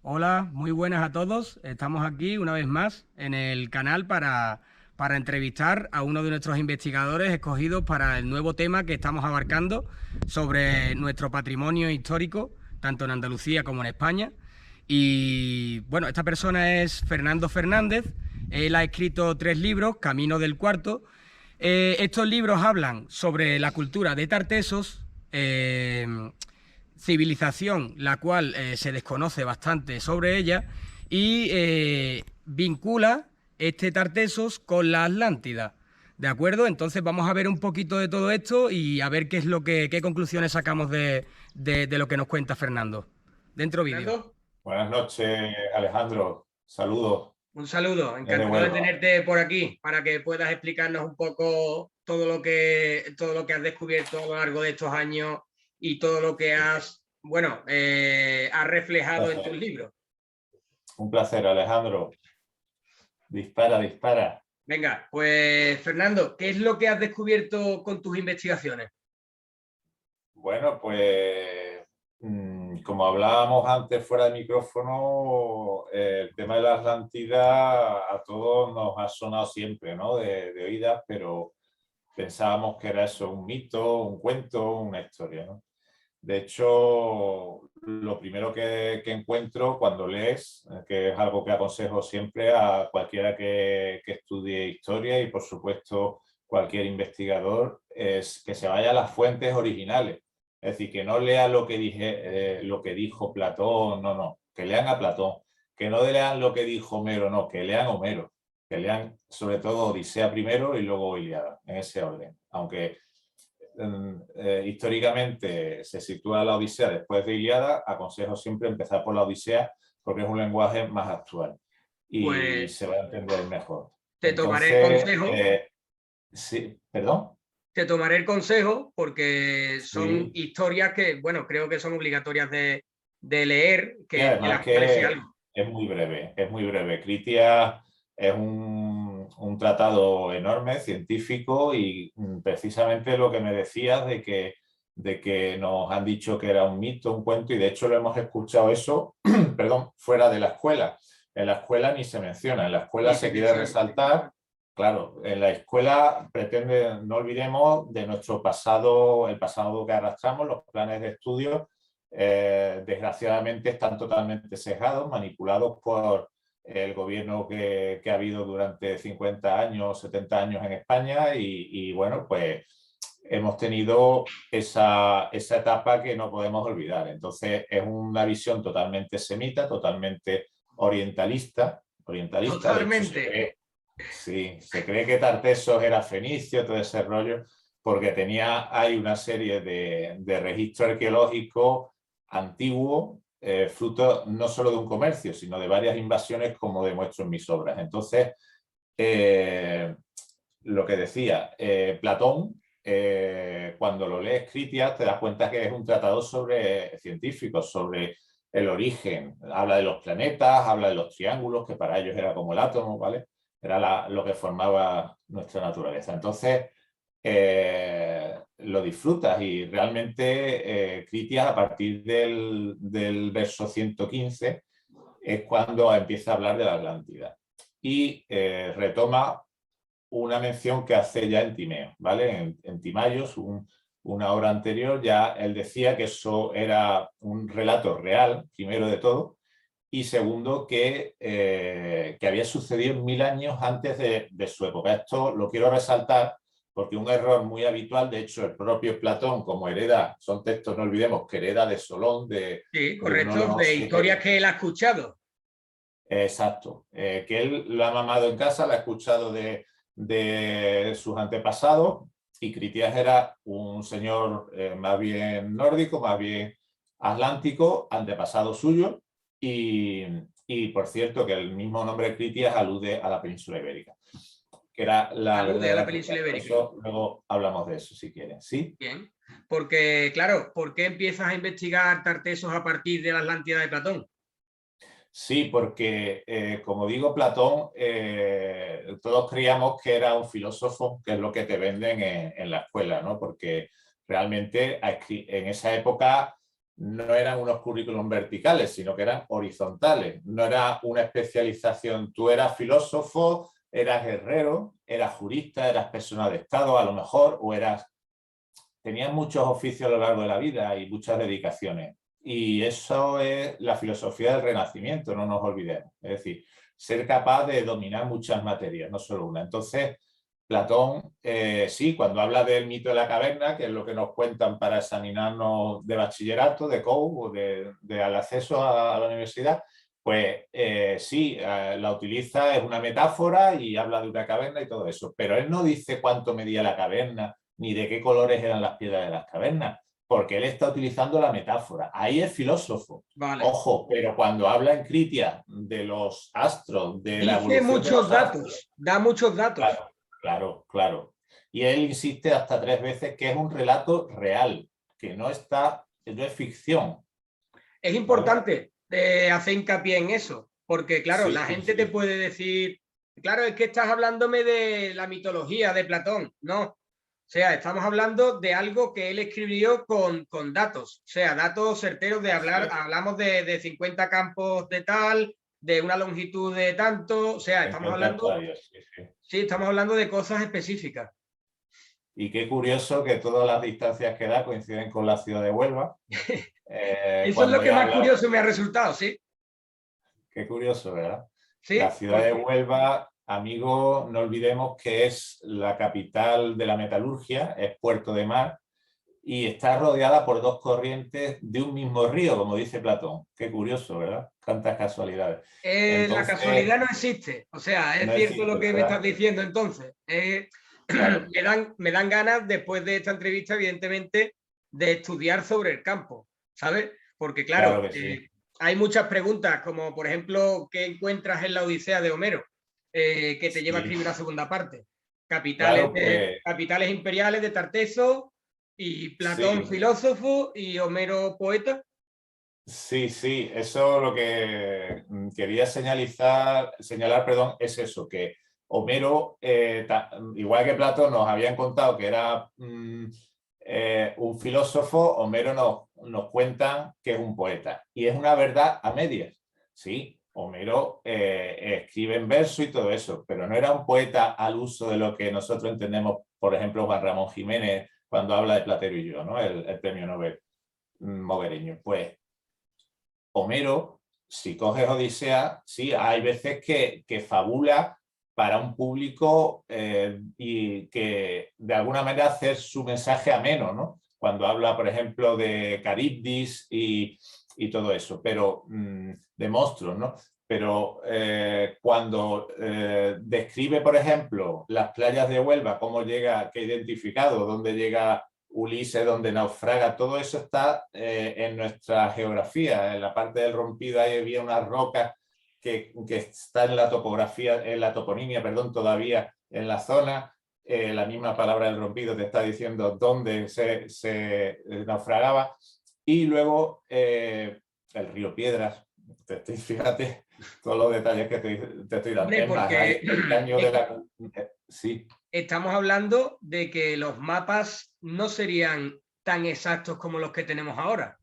Hola, muy buenas a todos. Estamos aquí una vez más en el canal para entrevistar a uno de nuestros investigadores escogidos para el nuevo tema que estamos abarcando sobre nuestro patrimonio histórico, tanto en Andalucía como en España. Y bueno, esta persona es Fernando Fernández. Él ha escrito 3 libros, Camino del Cuarto. Estos libros hablan sobre la cultura de Tartesos, civilización la cual se desconoce bastante sobre ella y vincula este Tartesos con la Atlántida. ¿De acuerdo? Entonces vamos a ver un poquito de todo esto y a ver qué es qué conclusiones sacamos de lo que nos cuenta Fernando. Dentro vídeo. Fernando, Buenas noches, Alejandro. Saludos un saludo, desde encantado de Huelva. tenerte por aquí para que puedas explicarnos un poco todo lo que has descubierto a lo largo de estos años y todo lo que has reflejado en tus Placer. libros. Un placer, Alejandro. Dispara, dispara. Venga, pues Fernando, ¿qué es lo que has descubierto con tus investigaciones? Bueno, pues como hablábamos antes fuera de micrófono, el tema de la Atlántida a todos nos ha sonado siempre, ¿no? De oídas, pero pensábamos que era eso, un mito, un cuento, una historia, ¿no? De hecho, lo primero que encuentro cuando lees, que es algo que aconsejo siempre a cualquiera que estudie historia y, por supuesto, cualquier investigador, es que se vaya a las fuentes originales. Es decir, que no lea lo que dijo Platón, no, no, que lean a Platón. Que no lean lo que dijo Homero, no, que lean Homero. Que lean sobre todo Odisea primero y luego Ilíada, en ese orden. Aunque históricamente se sitúa la Odisea después de Ilíada, aconsejo siempre empezar por la Odisea porque es un lenguaje más actual y Pues se va a entender mejor. te tomaré el Entonces, consejo, sí, perdón. te tomaré el consejo porque son Sí, historias que, bueno, creo que son obligatorias de leer, y de además las cuales sé que algo. es muy breve, es muy breve. Critias es un tratado enorme, científico, y precisamente lo que me decías de que nos han dicho que era un mito, un cuento, y de hecho lo hemos escuchado eso, perdón, fuera de la escuela. En la escuela ni se menciona, en la escuela Ni se se quiere menciona. resaltar, claro, en la escuela pretende, no olvidemos de nuestro pasado, el pasado que arrastramos, los planes de estudio desgraciadamente están totalmente sesgados, manipulados por el gobierno que ha habido durante 50 años, 70 años en España y bueno, pues hemos tenido esa etapa que no podemos olvidar. Entonces es una visión totalmente semita, totalmente orientalista, orientalista. De hecho Totalmente. sí, se cree que Tartessos era fenicio, todo ese rollo, porque hay una serie de registro arqueológico antiguo, fruto no solo de un comercio, sino de varias invasiones, como demuestro en mis obras. Entonces, eh, lo que decía, Platón, cuando lo lees Critias, te das cuenta que es un tratado sobre científicos, sobre el origen. Habla de los planetas, habla de los triángulos, que para ellos era como el átomo, ¿vale? Era lo que formaba nuestra naturaleza. Entonces, lo disfrutas y realmente Critias a partir del verso 115 es cuando empieza a hablar de la Atlántida y retoma una mención que hace ya en Timeo, ¿vale? En Timayos, una obra anterior, ya él decía que eso era un relato real, primero de todo, y segundo, que había sucedido 1000 años antes de su época. Esto lo quiero resaltar porque un error muy habitual, de hecho, el propio Platón, como hereda, son textos, no olvidemos, que hereda de Solón, Sí, de uno de correcto, los de siete. historias que él ha escuchado. Exacto, que él lo ha mamado en casa, lo ha escuchado de sus antepasados y Critias era un señor más bien nórdico, más bien atlántico, antepasado suyo y, y por cierto que el mismo nombre Critias alude a la península ibérica, que era la Alude a la verdadera Critias, península por ibérica. eso luego hablamos de eso si quieren, ¿sí? Bien. Porque, claro, ¿por qué empiezas a investigar Tartesos a partir de la Atlántida de Platón? Sí, porque como digo, Platón, todos creíamos que era un filósofo, que es lo que te venden en la escuela, ¿no? Porque realmente en esa época no eran unos currículum verticales, sino que eran horizontales. No era una especialización. Tú eras filósofo, eras guerrero, eras jurista, eras persona de Estado a lo mejor, o tenías muchos oficios a lo largo de la vida y muchas dedicaciones. Y eso es la filosofía del Renacimiento, no nos olvidemos. Es decir, ser capaz de dominar muchas materias, no solo una. Entonces, Platón, sí, cuando habla del mito de la caverna, que es lo que nos cuentan para examinarnos de bachillerato, de COU o al acceso a la universidad, pues sí, la utiliza, es una metáfora y habla de una caverna y todo eso. Pero él no dice cuánto medía la caverna, ni de qué colores eran las piedras de las cavernas, porque él está utilizando la metáfora. Ahí es filósofo. Vale. Ojo, pero cuando habla en Critia de los astros, de la Dice evolución de muchos los astros, datos, da muchos datos. claro, claro, claro. Y él insiste hasta 3 veces que es un relato real, que no es ficción. Es importante hacer hincapié en eso, porque claro, Sí, la sí, gente sí. te puede decir, claro, es que estás hablándome de la mitología de Platón. No, o sea, estamos hablando de algo que él escribió con datos, o sea, datos certeros de hablar, hablamos de 50 campos de tal, de una longitud de tanto, o sea, estamos hablando, Estadios, sí, sí. sí, estamos hablando de cosas específicas. Y qué curioso que todas las distancias que da coinciden con la ciudad de Huelva. Eso es lo Cuando que he más hablado, curioso me ha resultado, sí. qué curioso, ¿verdad? La Sí, ciudad de porque Huelva, amigo, no olvidemos que es la capital de la metalurgia, es puerto de mar y está rodeada por 2 corrientes de un mismo río, como dice Platón. Qué curioso, ¿verdad? Tantas casualidades. la Entonces, casualidad no existe. O sea, es no cierto lo existe, que me estás ¿verdad? diciendo entonces. Claro, Me dan ganas, después de esta entrevista, evidentemente, de estudiar sobre el campo, ¿sabes? Porque claro claro, que sí. hay muchas preguntas, como por ejemplo, ¿qué encuentras en la Odisea de Homero? Que te lleva a Sí, escribir la segunda parte. claro, pues Capitales imperiales de Tarteso y Platón sí. filósofo y Homero poeta. Sí, sí, eso lo que quería señalar, perdón, es eso, que Homero, igual que Platón nos habían contado que era un filósofo, Homero nos cuenta que es un poeta. Y es una verdad a medias. Sí, Homero escribe en verso y todo eso, pero no era un poeta al uso de lo que nosotros entendemos, por ejemplo, Juan Ramón Jiménez cuando habla de Platero y yo, ¿no? El premio Nobel moguereño. Pues Homero, si coges Odisea, sí, hay veces que fabula para un público y que de alguna manera hacer su mensaje ameno, ¿no? Cuando habla, por ejemplo, de Caribdis y todo eso, pero de monstruos, ¿no? Pero cuando describe, por ejemplo, las playas de Huelva, cómo llega, qué ha identificado, dónde llega Ulises, donde naufraga, todo eso está en nuestra geografía. En la parte del Rompido ahí había unas rocas que está en la topografía, en la toponimia, perdón, todavía en la zona. La misma palabra del Rompido te está diciendo dónde se naufragaba. Y luego el río Piedras. Fíjate todos los detalles que te estoy dando. Hombre, Es más, hay porque el caño de la... Sí. estamos hablando de que los mapas no serían tan exactos como los que tenemos ahora.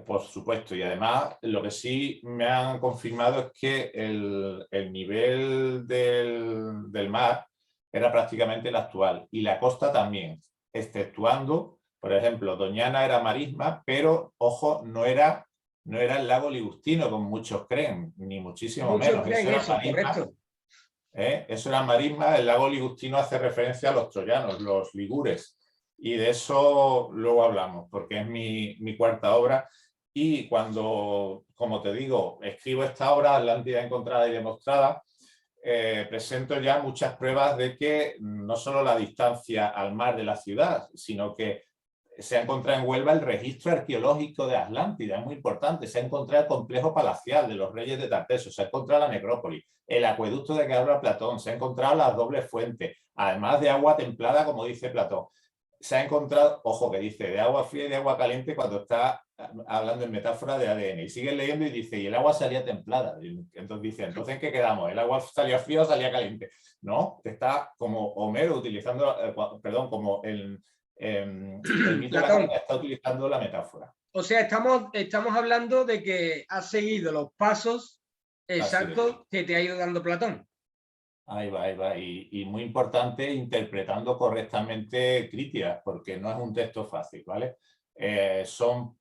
Por supuesto, y además lo que sí me han confirmado es que el nivel del mar era prácticamente el actual y la costa también, exceptuando, por ejemplo, Doñana era marisma, pero, ojo, no era el lago Ligustino, como muchos creen, ni muchísimo Muchos menos, eso creen era eso, marisma. correcto. Eso era marisma, el lago Ligustino hace referencia a los troyanos, los ligures, y de eso luego hablamos, porque es mi cuarta obra, y cuando, como te digo, escribo esta obra, Atlántida encontrada y demostrada, presento ya muchas pruebas de que no solo la distancia al mar de la ciudad, sino que se ha encontrado en Huelva el registro arqueológico de Atlántida, es muy importante. Se ha encontrado el complejo palacial de los reyes de Tarteso, se ha encontrado la necrópolis, el acueducto de que habla Platón, se ha encontrado las dobles fuentes, además de agua templada, como dice Platón. Se ha encontrado, ojo que dice, de agua fría y de agua caliente cuando está hablando en metáfora de ADN. Y sigue leyendo y dice, y el agua salía templada. Entonces dice, ¿entonces en qué quedamos? ¿El agua salía fría o salía caliente? No, está como Homero utilizando, perdón, como el mito de la Platón. caverna está utilizando la metáfora. O sea, estamos hablando de que has seguido los pasos exactos que te ha ido dando Platón. Ahí va, ahí va. Y muy importante, interpretando correctamente Críticas, porque no es un texto fácil, ¿vale? Son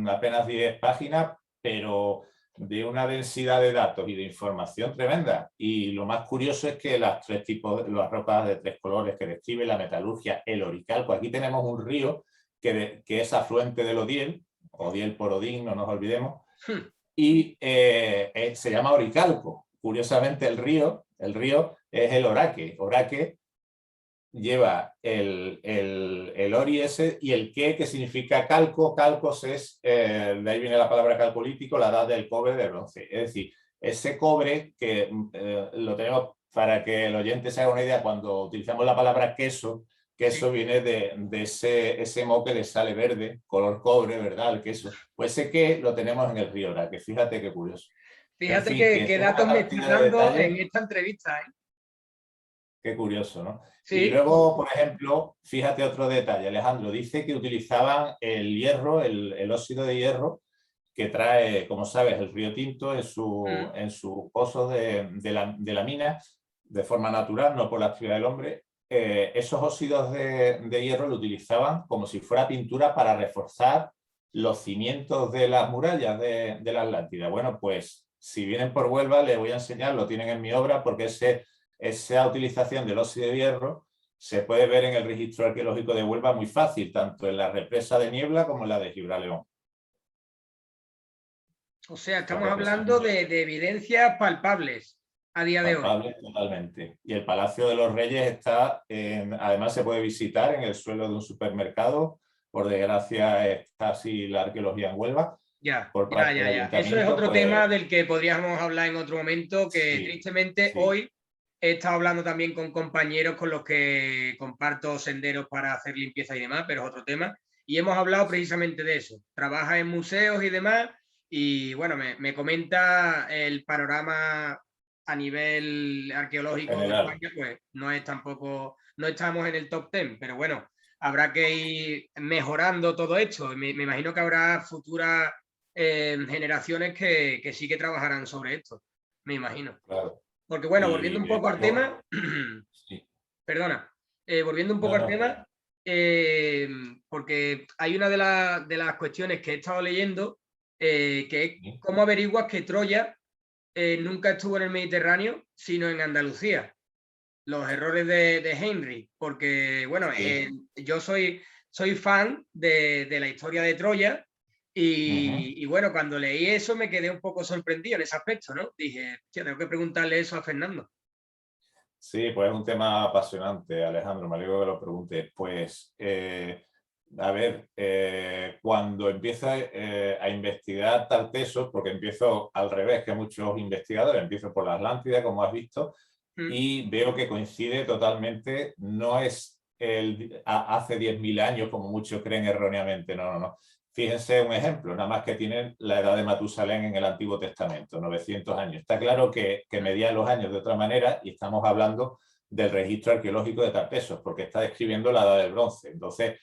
apenas 10 páginas, pero de una densidad de datos y de información tremenda. Y lo más curioso es que las tres tipos, las rocas de tres colores que describe, la metalurgia, el oricalco. Aquí tenemos un río que es afluente del Odiel, Odiel por Odín, no nos olvidemos, y se llama Oricalco. Curiosamente el río es el Oraque. Oraque lleva el ori ese y el que significa calco. Calcos es, de ahí viene la palabra calcolítico, la edad del cobre, de bronce. Es decir, ese cobre que lo tenemos para que el oyente se haga una idea, cuando utilizamos la palabra queso, queso viene de ese moho que le sale verde, color cobre, ¿verdad? El queso. Pues ese que lo tenemos en el río Oraque. Fíjate qué curioso. Fíjate En fin, qué datos me estás dando en esta entrevista, ¿eh? Qué curioso, ¿no? Sí. Y luego, por ejemplo, fíjate otro detalle, Alejandro, dice que utilizaban el hierro, el óxido de hierro, que trae, como sabes, el río Tinto en su pozo de la mina, de forma natural, no por la actividad del hombre. Esos óxidos de hierro lo utilizaban como si fuera pintura para reforzar los cimientos de las murallas de la Atlántida. Bueno, pues si vienen por Huelva, les voy a enseñar, lo tienen en mi obra, porque esa utilización del óxido de hierro se puede ver en el registro arqueológico de Huelva muy fácil, tanto en la represa de Niebla como en la de Gibraleón. O sea, estamos hablando de evidencias palpables a día de hoy. Palpables totalmente. Y el Palacio de los Reyes está, además se puede visitar en el suelo de un supermercado. Por desgracia está así la arqueología en Huelva. Ya. Eso es otro tema del que podríamos hablar en otro momento, que sí, tristemente hoy he estado hablando también con compañeros con los que comparto senderos para hacer limpieza y demás, pero es otro tema. Y hemos hablado precisamente de eso. Trabaja en museos y demás. Y bueno, me comenta el panorama a nivel arqueológico general de España, pues no es tampoco, no estamos en el top 10, pero bueno, habrá que ir mejorando todo esto. Me imagino que habrá futuras generaciones que sí que trabajarán sobre esto, me imagino. Claro. Porque bueno, volviendo un poco al tema, sí. Perdona, volviendo un poco al tema, porque hay una de las cuestiones que he estado leyendo, que es cómo averiguas que Troya nunca estuvo en el Mediterráneo, sino en Andalucía. Los errores de Henry, porque bueno, yo soy fan de la historia de Troya y bueno, cuando leí eso me quedé un poco sorprendido en ese aspecto, ¿no? Dije, tengo que preguntarle eso a Fernando. Sí, pues es un tema apasionante, Alejandro, me alegro que lo preguntes. Pues, a ver, cuando empiezo a investigar Tartessos, porque empiezo al revés que muchos investigadores, empiezo por la Atlántida, como has visto, y veo que coincide totalmente, no es hace 10.000 años, como muchos creen erróneamente, no. Fíjense un ejemplo, nada más que tienen la edad de Matusalén en el Antiguo Testamento, 900 años. Está claro que medían los años de otra manera y estamos hablando del registro arqueológico de Tartessos, porque está describiendo la edad del bronce. Entonces,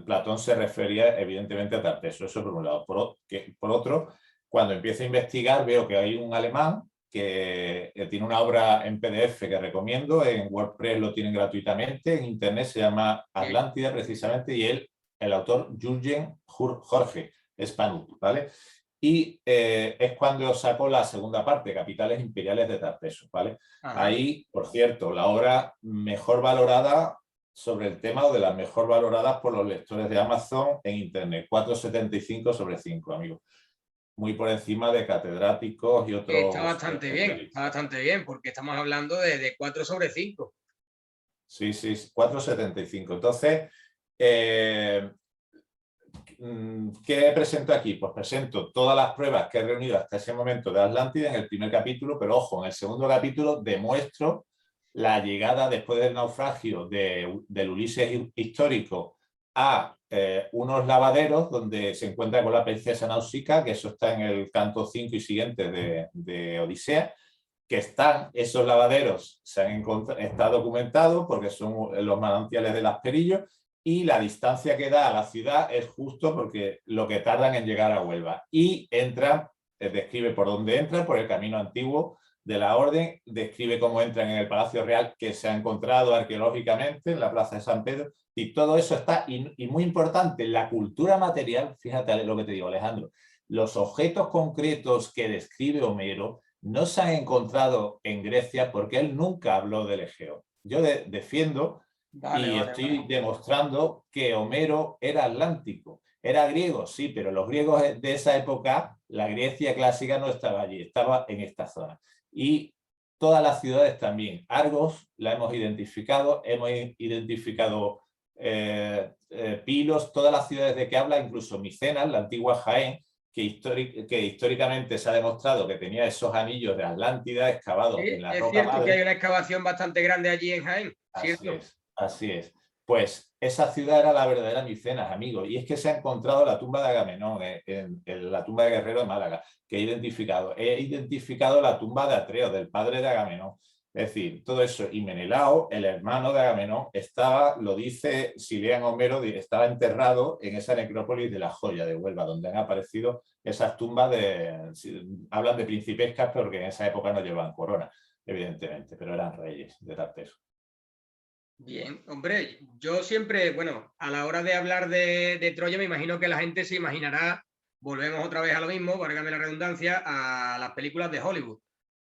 Platón se refería evidentemente a Tartessos, eso por un lado. Por otro, cuando empiezo a investigar veo que hay un alemán que tiene una obra en PDF que recomiendo, en WordPress lo tienen gratuitamente, en Internet se llama Atlántida precisamente, y el autor Jürgen Jorge Spanut, ¿vale? Y es cuando saco la segunda parte, Capitales Imperiales de Tartessos, ¿vale? Ajá. Ahí, por cierto, la obra mejor valorada sobre el tema, o de las mejor valoradas por los lectores de Amazon en Internet, 4,75 sobre 5, amigos. Muy por encima de catedráticos y otros. Está bastante bien, porque estamos hablando de 4 sobre 5. Sí, 4,75. Entonces, ¿qué presento aquí? Pues presento todas las pruebas que he reunido hasta ese momento de Atlántida en el primer capítulo, pero ojo, en el segundo capítulo demuestro la llegada después del naufragio del Ulises histórico a unos lavaderos donde se encuentra con la princesa Nausicaa, que eso está en el canto 5 y siguiente de Odisea, que esos lavaderos está documentado porque son los manantiales del Asperillo, y la distancia que da a la ciudad es justo porque lo que tardan en llegar a Huelva. Y entra, describe por dónde entran, por el camino antiguo de la Orden, describe cómo entran en el Palacio Real que se ha encontrado arqueológicamente en la Plaza de San Pedro, y todo eso está, y muy importante, la cultura material, fíjate lo que te digo, Alejandro, los objetos concretos que describe Homero no se han encontrado en Grecia porque él nunca habló del Egeo. Yo defiendo y estoy demostrando que Homero era atlántico. Era griego, sí, pero los griegos de esa época, la Grecia clásica no estaba allí, estaba en esta zona. Y todas las ciudades también. Argos la hemos identificado Pilos, todas las ciudades de que habla, incluso Micenas, la antigua Jaén, que históricamente se ha demostrado que tenía esos anillos de Atlántida excavados en la roca madre. Es cierto que hay una excavación bastante grande allí en Jaén, ¿cierto? Así es. Pues esa ciudad era la verdadera Micenas, amigo. Y es que se ha encontrado la tumba de Agamenón, en la tumba de Guerrero de Málaga, que he identificado. He identificado la tumba de Atreo, del padre de Agamenón. Es decir, todo eso. Y Menelao, el hermano de Agamenón, estaba, lo dice, si lean Homero, estaba enterrado en esa necrópolis de la Joya de Huelva, donde han aparecido esas tumbas hablan de principescas, porque en esa época no llevaban corona, evidentemente, pero eran reyes de Tarteso. Bien, hombre, yo siempre, bueno, a la hora de hablar de Troya, me imagino que la gente se imaginará, volvemos otra vez a lo mismo, válgame la redundancia, a las películas de Hollywood,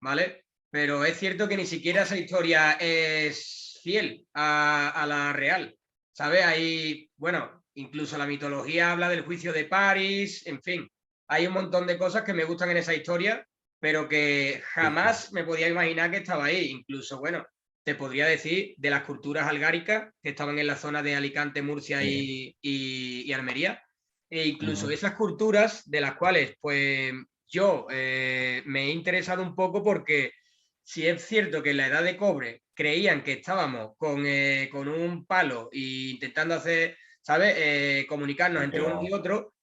¿vale? Pero es cierto que ni siquiera esa historia es fiel a la real, ¿sabes? Hay, bueno, incluso la mitología habla del juicio de París, en fin, hay un montón de cosas que me gustan en esa historia, pero que jamás me podía imaginar que estaba ahí, incluso, bueno, te podría decir de las culturas algáricas que estaban en la zona de Alicante, Murcia y Almería, e incluso esas culturas de las cuales pues yo me he interesado un poco, porque si es cierto que en la edad de cobre creían que estábamos con un palo e intentando hacer, ¿sabes? Comunicarnos entre uno y otro,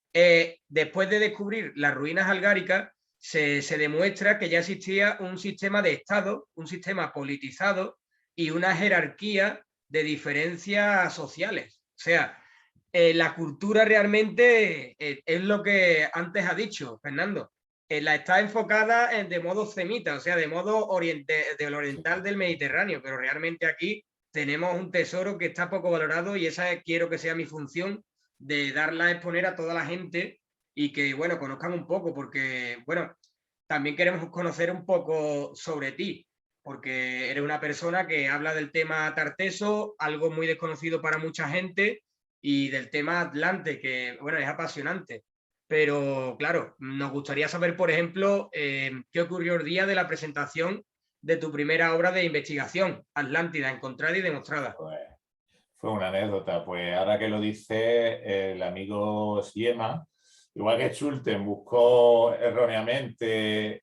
después de descubrir las ruinas algáricas se demuestra que ya existía un sistema de Estado, un sistema politizado y una jerarquía de diferencias sociales. O sea, la cultura realmente es lo que antes ha dicho Fernando. La está enfocada de modo semita, o sea, de modo del oriental del Mediterráneo, pero realmente aquí tenemos un tesoro que está poco valorado, y esa quiero que sea mi función, de darla a exponer a toda la gente y que, bueno, conozcan un poco, porque, bueno, también queremos conocer un poco sobre ti, porque eres una persona que habla del tema Tarteso, algo muy desconocido para mucha gente, y del tema Atlante, que, bueno, es apasionante. Pero, claro, nos gustaría saber, por ejemplo, qué ocurrió el día de la presentación de tu primera obra de investigación, Atlántida, encontrada y demostrada. Fue una anécdota. Pues ahora que lo dice el amigo Siema, igual que Schulten buscó erróneamente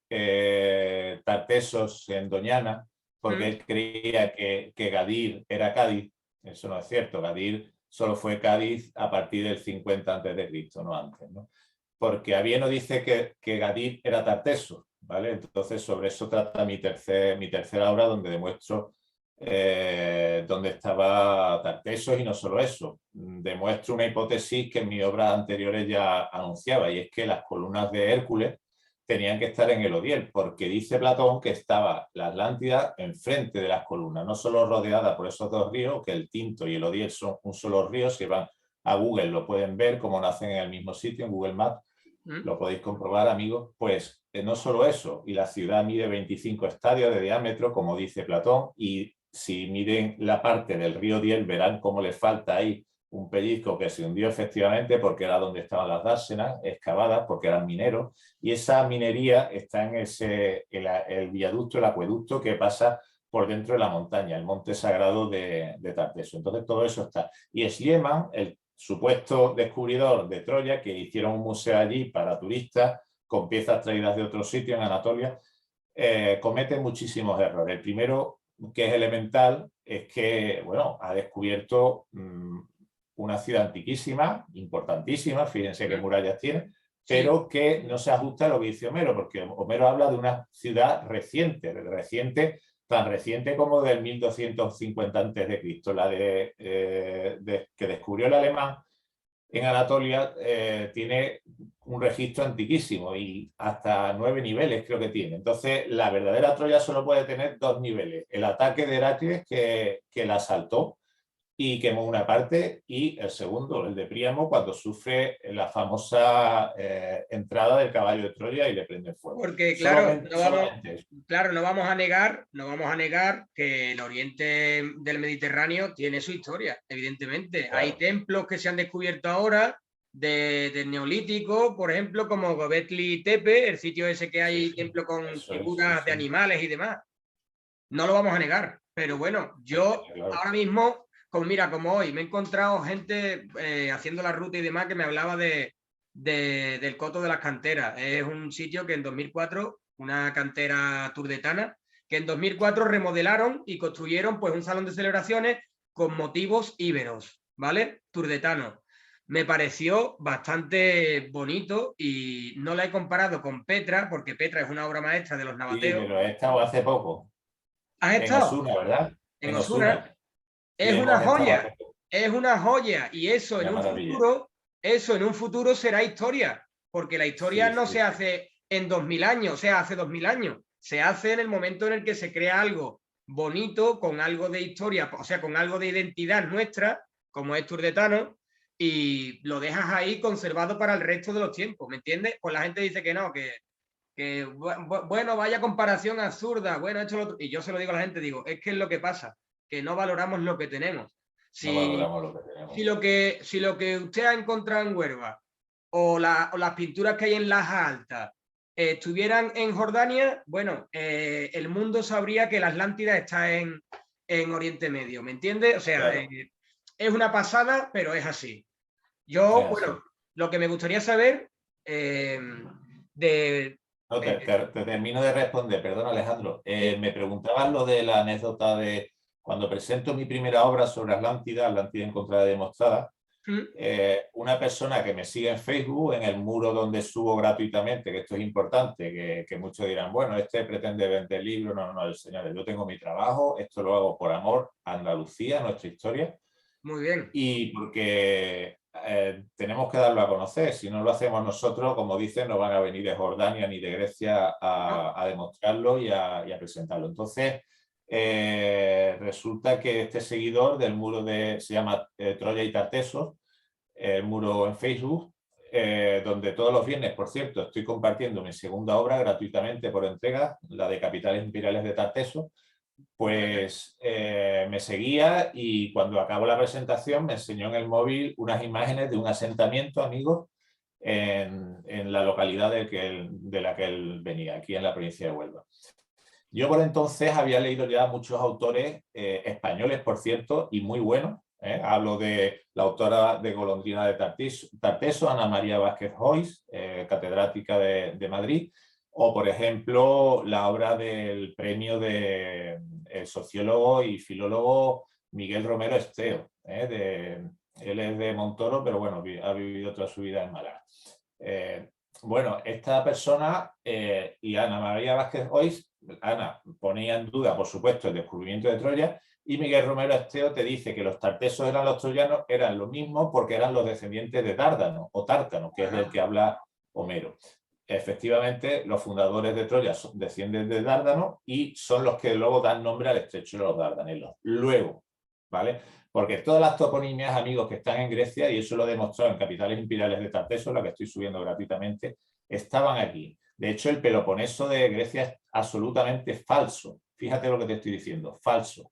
Tartesos en Doñana, porque él creía que Gadir era Cádiz. Eso no es cierto. Gadir solo fue Cádiz a partir del 50 a.C., no antes, ¿no? Porque Avieno dice que Gadir era Tarteso, ¿vale? Entonces sobre eso trata mi tercera obra, donde demuestro dónde estaba Tartesos, y no solo eso, demuestro una hipótesis que en mis obras anteriores ya anunciaba, y es que las columnas de Hércules tenían que estar en el Odiel, porque dice Platón que estaba la Atlántida enfrente de las columnas, no solo rodeada por esos dos ríos, que el Tinto y el Odiel son un solo río. Si van a Google lo pueden ver, como nacen en el mismo sitio, en Google Maps, lo podéis comprobar, amigos. Pues no solo eso, y la ciudad mide 25 estadios de diámetro, como dice Platón, y si miren la parte del río Diel, verán cómo le falta ahí un pellizco, que se hundió efectivamente porque era donde estaban las dársenas excavadas, porque eran mineros, y esa minería está en el viaducto, el acueducto que pasa por dentro de la montaña, el monte sagrado de Tarteso. Entonces todo eso está. Y Schliemann, el supuesto descubridor de Troya, que hicieron un museo allí para turistas con piezas traídas de otro sitio en Anatolia, comete muchísimos errores. El primero, que es elemental, es que, bueno, ha descubierto una ciudad antiquísima, importantísima, fíjense qué murallas tiene, pero que no se ajusta a lo que dice Homero, porque Homero habla de una ciudad reciente tan reciente como del 1250 a.C., la que descubrió el alemán en Anatolia, tiene un registro antiquísimo y hasta 9 niveles creo que tiene. Entonces, la verdadera Troya solo puede tener 2 niveles. El ataque de Heracles que la asaltó y quemó una parte, y el segundo, el de Príamo, cuando sufre la famosa entrada del caballo de Troya y le prende fuego. Porque claro, Solamente eso. no vamos a negar que el oriente del Mediterráneo tiene su historia, evidentemente. Claro. Hay templos que se han descubierto ahora del Neolítico, por ejemplo, como Göbekli Tepe, el sitio ese que hay templo con figuras de animales y demás. No lo vamos a negar, pero bueno, yo ahora mismo, como hoy me he encontrado gente haciendo la ruta y demás que me hablaba del Coto de las Canteras. Es un sitio que en 2004, una cantera turdetana, que en 2004 remodelaron y construyeron pues un salón de celebraciones con motivos íberos, ¿vale? Turdetanos. Me pareció bastante bonito y no la he comparado con Petra, porque Petra es una obra maestra de los nabateos. Sí, pero he estado hace poco. ¿Has En estado? Osuna, ¿verdad? En Osuna. Es una joya, y eso en un futuro será historia, porque la historia no se hace en 2000 años, o sea, hace 2000 años, se hace en el momento en el que se crea algo bonito, con algo de historia, o sea, con algo de identidad nuestra, como es turdetano, y lo dejas ahí conservado para el resto de los tiempos, ¿me entiendes? Pues la gente dice que no, que bueno, vaya comparación absurda, bueno, esto lo otro. Y yo se lo digo a la gente, digo, es que es lo que pasa, que no valoramos lo que tenemos. Si, no valoramos lo que tenemos. Si lo que usted ha encontrado en Huelva o las pinturas que hay en Laja Alta estuvieran en Jordania, bueno, el mundo sabría que la Atlántida está en Oriente Medio, ¿me entiende? O sea, claro. Es una pasada, pero es así. Yo, bueno, lo que me gustaría saber No, te termino de responder, perdón Alejandro. Me preguntabas lo de la anécdota de cuando presento mi primera obra sobre Atlántida encontrada y demostrada. Una persona que me sigue en Facebook, en el muro donde subo gratuitamente, que esto es importante, que muchos dirán, bueno, este pretende vender libros. No, señores, yo tengo mi trabajo, esto lo hago por amor a Andalucía, a nuestra historia. Muy bien. Y porque tenemos que darlo a conocer. Si no lo hacemos nosotros, como dicen, no van a venir de Jordania ni de Grecia a demostrarlo y a presentarlo. Entonces, resulta que este seguidor del muro se llama Troya y Tartesos, el muro en Facebook, donde todos los viernes, por cierto, estoy compartiendo mi segunda obra gratuitamente por entrega, la de Capitales Imperiales de Tartesos. Pues me seguía, y cuando acabó la presentación me enseñó en el móvil unas imágenes de un asentamiento, amigos, en la localidad de la que él venía, aquí en la provincia de Huelva. Yo por entonces había leído ya muchos autores españoles, por cierto, y muy buenos. Hablo de la autora de Golondrina de Tarteso, Ana María Vázquez Hoyos, catedrática de Madrid. O, por ejemplo, la obra del premio del sociólogo y filólogo Miguel Romero Esteo. Él es de Montoro, pero bueno, ha vivido toda su vida en Málaga. Bueno, esta persona y Ana María Vázquez Hoyos, Ana ponía en duda, por supuesto, el descubrimiento de Troya, y Miguel Romero Esteo te dice que los tartesos eran los troyanos, eran lo mismo porque eran los descendientes de Dárdano o Tártano, que es del que habla Homero. Efectivamente, los fundadores de Troya descienden de Dárdano y son los que luego dan nombre al estrecho de los Dardanelos. Luego, ¿vale? Porque todas las toponimias, amigos, que están en Grecia, y eso lo he demostrado en Capitales Imperiales de Tarteso, la que estoy subiendo gratuitamente, estaban aquí. De hecho, el Peloponeso de Grecia es absolutamente falso. Fíjate lo que te estoy diciendo, falso.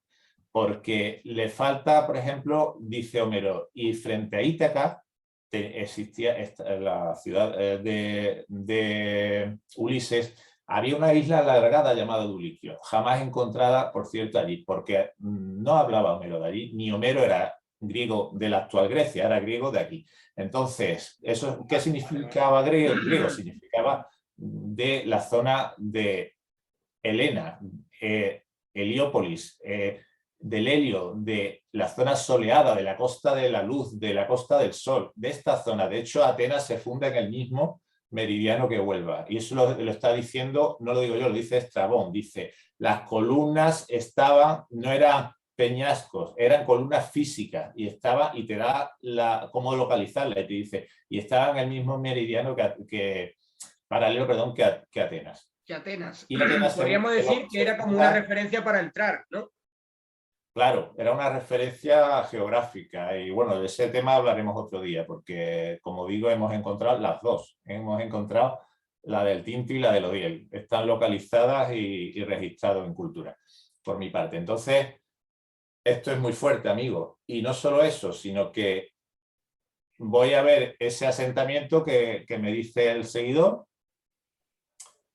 Porque le falta, por ejemplo, dice Homero, y frente a Ítaca existía la ciudad de Ulises, había una isla alargada llamada Duliquio, jamás encontrada, por cierto, allí, porque no hablaba Homero de allí, ni Homero era griego de la actual Grecia, era griego de aquí. Entonces, ¿eso qué significaba griego? Griego significaba de la zona de Helena, Heliópolis, del helio, de la zona soleada, de la costa de la luz, de la costa del sol, de esta zona. De hecho, Atenas se funda en el mismo meridiano que Huelva. Y eso lo está diciendo, no lo digo yo, lo dice Estrabón. Dice, las columnas estaban, no eran peñascos, eran columnas físicas y estaba, y te da cómo localizarla, y te dice, y estaba en el mismo meridiano paralelo, perdón, que Atenas. Que Atenas. Y Atenas podríamos decir que era como una referencia para entrar, ¿no? Claro, era una referencia geográfica y bueno, de ese tema hablaremos otro día porque, como digo, hemos encontrado las dos. Hemos encontrado la del Tinto y la del Odiel. Están localizadas y registradas en cultura, por mi parte. Entonces, esto es muy fuerte, amigo. Y no solo eso, sino que voy a ver ese asentamiento que me dice el seguidor.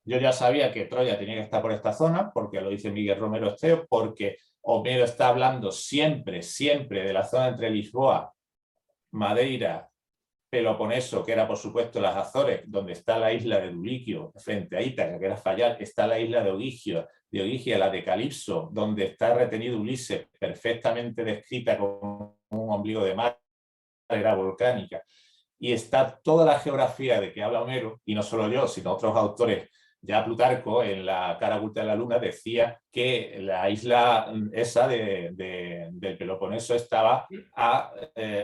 Yo ya sabía que Troya tenía que estar por esta zona, porque lo dice Miguel Romero Esteo, porque Homero está hablando siempre, siempre de la zona entre Lisboa, Madeira, Peloponeso, que era por supuesto las Azores, donde está la isla de Duliquio, frente a Ítaca, que era Fayal, está la isla de Ogygia, la de Calipso, donde está retenido Ulises, perfectamente descrita como un ombligo de mar, era volcánica. Y está toda la geografía de que habla Homero, y no solo yo, sino otros autores. Ya Plutarco, en la cara oculta de la luna, decía que la isla esa del Peloponeso estaba a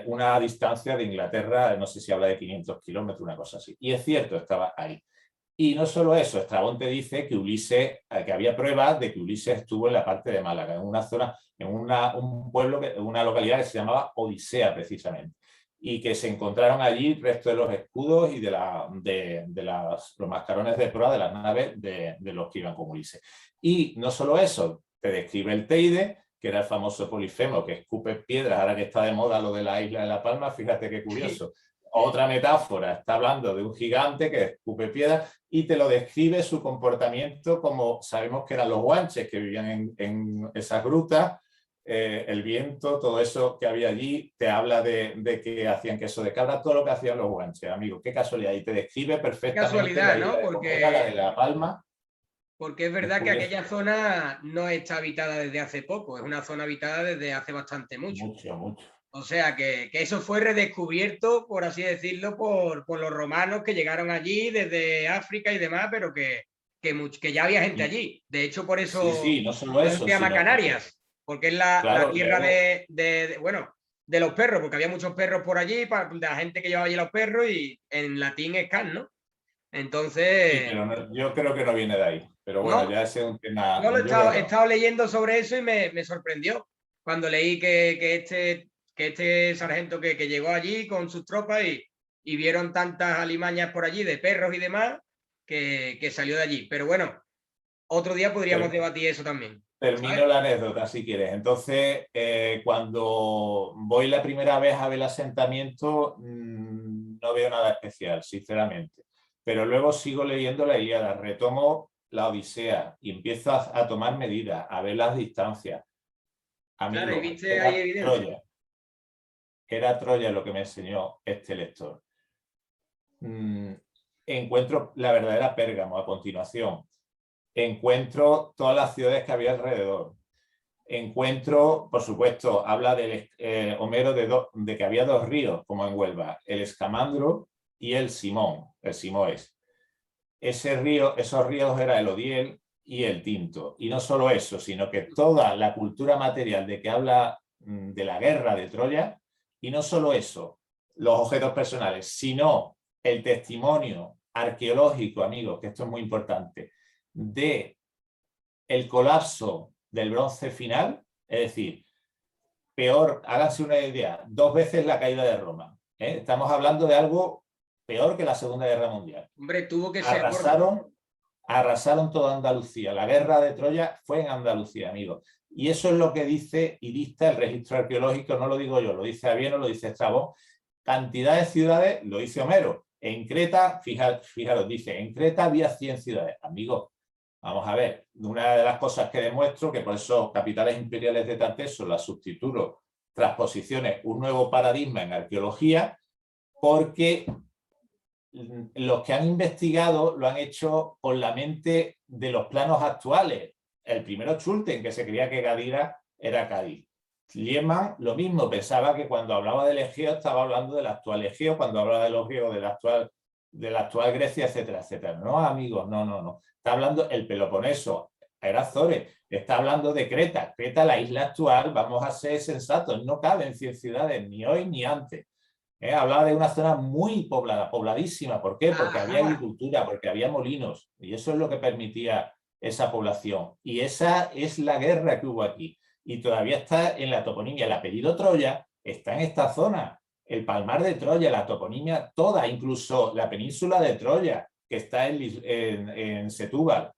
una distancia de Inglaterra, no sé si habla de 500 kilómetros, una cosa así. Y es cierto, estaba ahí. Y no solo eso, Estrabón te dice que Ulises, que había pruebas de que Ulises estuvo en la parte de Málaga, en una zona, en un pueblo, una localidad que se llamaba Odisea, precisamente. Y que se encontraron allí restos de los escudos y de los mascarones de proa de las naves de los que iban con Ulises. Y no solo eso, te describe el Teide, que era el famoso Polifemo, que escupe piedras, ahora que está de moda lo de la isla de La Palma, fíjate qué curioso. Otra metáfora, está hablando de un gigante que escupe piedras y te lo describe su comportamiento como sabemos que eran los guanches que vivían en esas grutas. El viento, todo eso que había allí, te habla de que hacían queso de cabra, todo lo que hacían los guanches, amigo. Qué casualidad. Y te describe perfectamente casualidad, la ¿no? Porque la de La Palma. Porque es verdad que aquella zona no está habitada desde hace poco, es una zona habitada desde hace bastante mucho. Mucho. O sea, que eso fue redescubierto, por así decirlo, por los romanos que llegaron allí desde África y demás, pero que ya había gente allí. De hecho, por eso, Sí, no solo eso, se llama sino Canarias, porque es la claro, tierra de los perros, porque había muchos perros por allí, de la gente que llevaba allí los perros, y en latín es can, ¿no? Entonces... Sí, pero yo creo que no viene de ahí. Pero bueno, ¿no? ya ese es un tema... Yo he estado leyendo sobre eso y me sorprendió cuando leí que este sargento que llegó allí con sus tropas y vieron tantas alimañas por allí de perros y demás que salió de allí. Pero bueno, otro día podríamos debatir eso también. Termino ¿sabes? la anécdota, si quieres. Entonces, cuando voy la primera vez a ver el asentamiento, no veo nada especial, sinceramente. Pero luego sigo leyendo la Ilíada, retomo la Odisea y empiezo a tomar medidas, a ver las distancias. Amigo, claro, y viste ahí evidencia. Era Troya lo que me enseñó este lector. Encuentro la verdadera Pérgamo a continuación. Encuentro todas las ciudades que había alrededor. Encuentro, por supuesto, habla de Homero de que había dos ríos, como en Huelva, el Escamandro y el Simón, el Simoes. Esos ríos eran el Odiel y el Tinto. Y no solo eso, sino que toda la cultura material de que habla de la guerra de Troya, y no solo eso, los objetos personales, sino el testimonio arqueológico, amigos, que esto es muy importante, de el colapso del bronce final, es decir, peor, háganse una idea, 2 veces la caída de Roma. Estamos hablando de algo peor que la Segunda Guerra Mundial. Hombre, tuvo que ser... Arrasaron toda Andalucía. La guerra de Troya fue en Andalucía, amigos. Y eso es lo que dice y dicta el registro arqueológico, no lo digo yo, lo dice Avieno, lo dice Estrabón. Cantidad de ciudades, lo dice Homero. En Creta, fijaros, dice, en Creta había 100 ciudades. Amigos, vamos a ver, una de las cosas que demuestro, que por eso Capitales Imperiales de Tateso las subtitulo transposiciones, un nuevo paradigma en arqueología, porque los que han investigado lo han hecho con la mente de los planos actuales. El primero Schulten, que se creía que Gadira era Cádiz. Liemann lo mismo, pensaba que cuando hablaba del Egeo estaba hablando del actual Egeo, cuando hablaba de los griegos del actual de la actual Grecia, etcétera, etcétera. No, amigos, no, no, no. Está hablando el Peloponeso, era Azores, está hablando de Creta. Creta, la isla actual, vamos a ser sensatos, no caben 100 ciudades, ni hoy ni antes. Hablaba de una zona muy poblada, pobladísima. ¿Por qué? Porque había agricultura, porque había molinos, y eso es lo que permitía esa población. Y esa es la guerra que hubo aquí. Y todavía está en la toponimia. El apellido Troya está en esta zona. El Palmar de Troya, la toponimia toda, incluso la península de Troya, que está en Setúbal.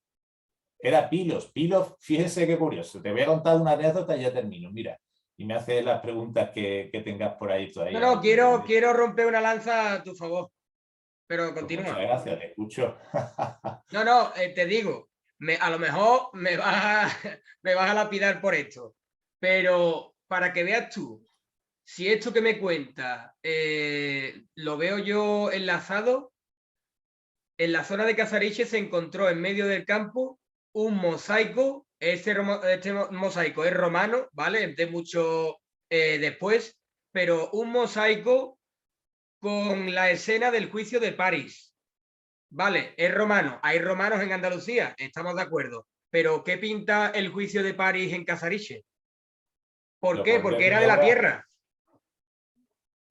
Era Pilos. Pilos, fíjense qué curioso. Te voy a contar una anécdota y ya termino. Mira, y me haces las preguntas que tengas por ahí todavía. No, quiero romper una lanza a tu favor, pero Pues continúa. muchas gracias, te escucho. No, te digo, a lo mejor me vas a lapidar por esto, pero para que veas tú, si esto que me cuentas lo veo yo enlazado, en la zona de Casariche se encontró en medio del campo un mosaico. Este mosaico es romano, ¿vale? De mucho después, pero un mosaico con la escena del juicio de París. Vale, es romano. Hay romanos en Andalucía, estamos de acuerdo. Pero ¿qué pinta el juicio de París en Casariche? ¿Por qué? Porque era de la tierra.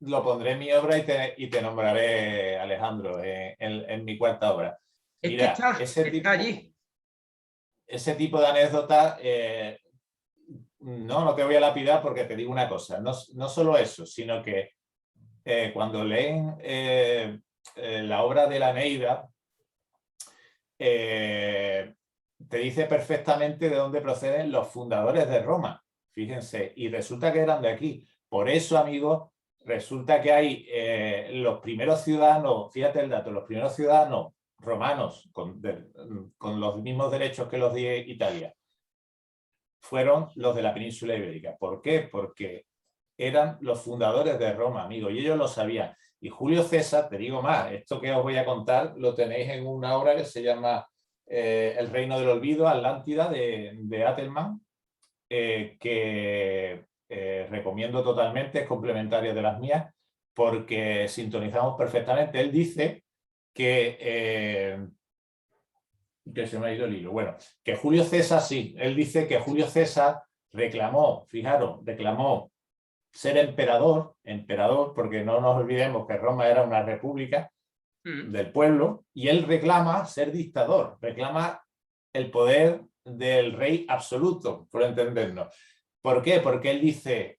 Lo pondré en mi obra y te nombraré, Alejandro, en mi cuarta obra. Mira, está allí. Ese tipo de anécdotas, no te voy a lapidar porque te digo una cosa. No solo eso, sino que cuando leen la obra de la Eneida, te dice perfectamente de dónde proceden los fundadores de Roma. Fíjense, y resulta que eran de aquí. Por eso, amigos, resulta que hay los primeros ciudadanos, fíjate el dato, los primeros ciudadanos romanos con los mismos derechos que los de Italia fueron los de la península ibérica. ¿Por qué? Porque eran los fundadores de Roma, amigos, y ellos lo sabían. Y Julio César, te digo más, esto que os voy a contar lo tenéis en una obra que se llama El Reino del Olvido, Atlántida, de Atelman, que recomiendo totalmente, es complementaria de las mías, porque sintonizamos perfectamente. Él dice que se me ha ido el hilo. Bueno, que Julio César, sí, él dice que Julio César reclamó, fijaros, reclamó ser emperador, porque no nos olvidemos que Roma era una república del pueblo, y él reclama ser dictador, reclama el poder del rey absoluto, por entendernos. ¿Por qué? Porque él dice,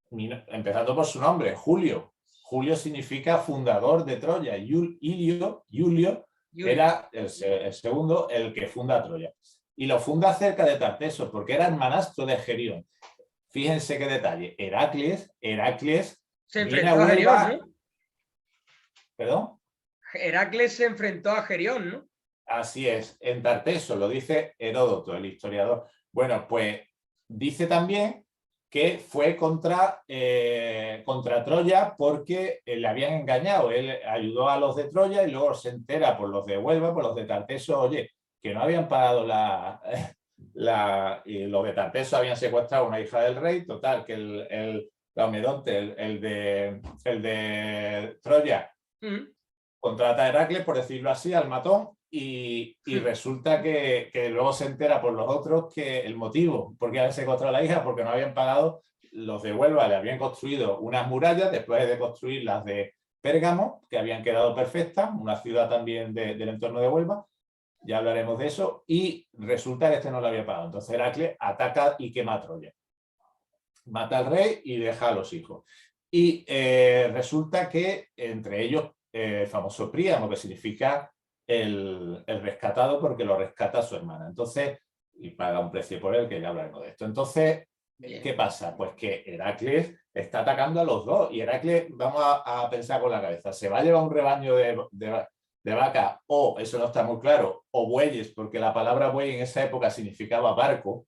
empezando por su nombre, Julio. Julio significa fundador de Troya. Julio era el segundo, el que funda Troya. Y lo funda cerca de Tartesos, porque era hermanastro de Gerión. Fíjense qué detalle. Heracles se enfrentó a Gerión, ¿no? ¿Perdón? Heracles se enfrentó a Gerión, ¿no? Así es, en Tartesos, lo dice Heródoto, el historiador. Bueno, pues dice también que fue contra Troya porque le habían engañado. Él ayudó a los de Troya y luego se entera por los de Huelva, por los de Tartesos, oye, que no habían pagado y los de Tartesos habían secuestrado a una hija del rey. Total, que el Laomedonte, el de Troya, contrata a Heracles, por decirlo así, al matón, y resulta que luego se entera por los otros que el motivo por qué habían secuestrado a la hija, porque no habían pagado. Los de Huelva le habían construido unas murallas después de construir las de Pérgamo, que habían quedado perfectas, una ciudad también del entorno de Huelva, ya hablaremos de eso, y resulta que este no lo había pagado. Entonces Heracles ataca y quema a Troya. Mata al rey y deja a los hijos. Y resulta que entre ellos el famoso Príamo, que significa el rescatado, porque lo rescata su hermana. Entonces, y paga un precio por él, que ya hablaremos de esto. Entonces, ¿qué pasa? Pues que Heracles está atacando a los dos. Y Heracles, vamos a pensar con la cabeza, ¿se va a llevar un rebaño de vaca, o, eso no está muy claro, o bueyes, porque la palabra buey en esa época significaba barco,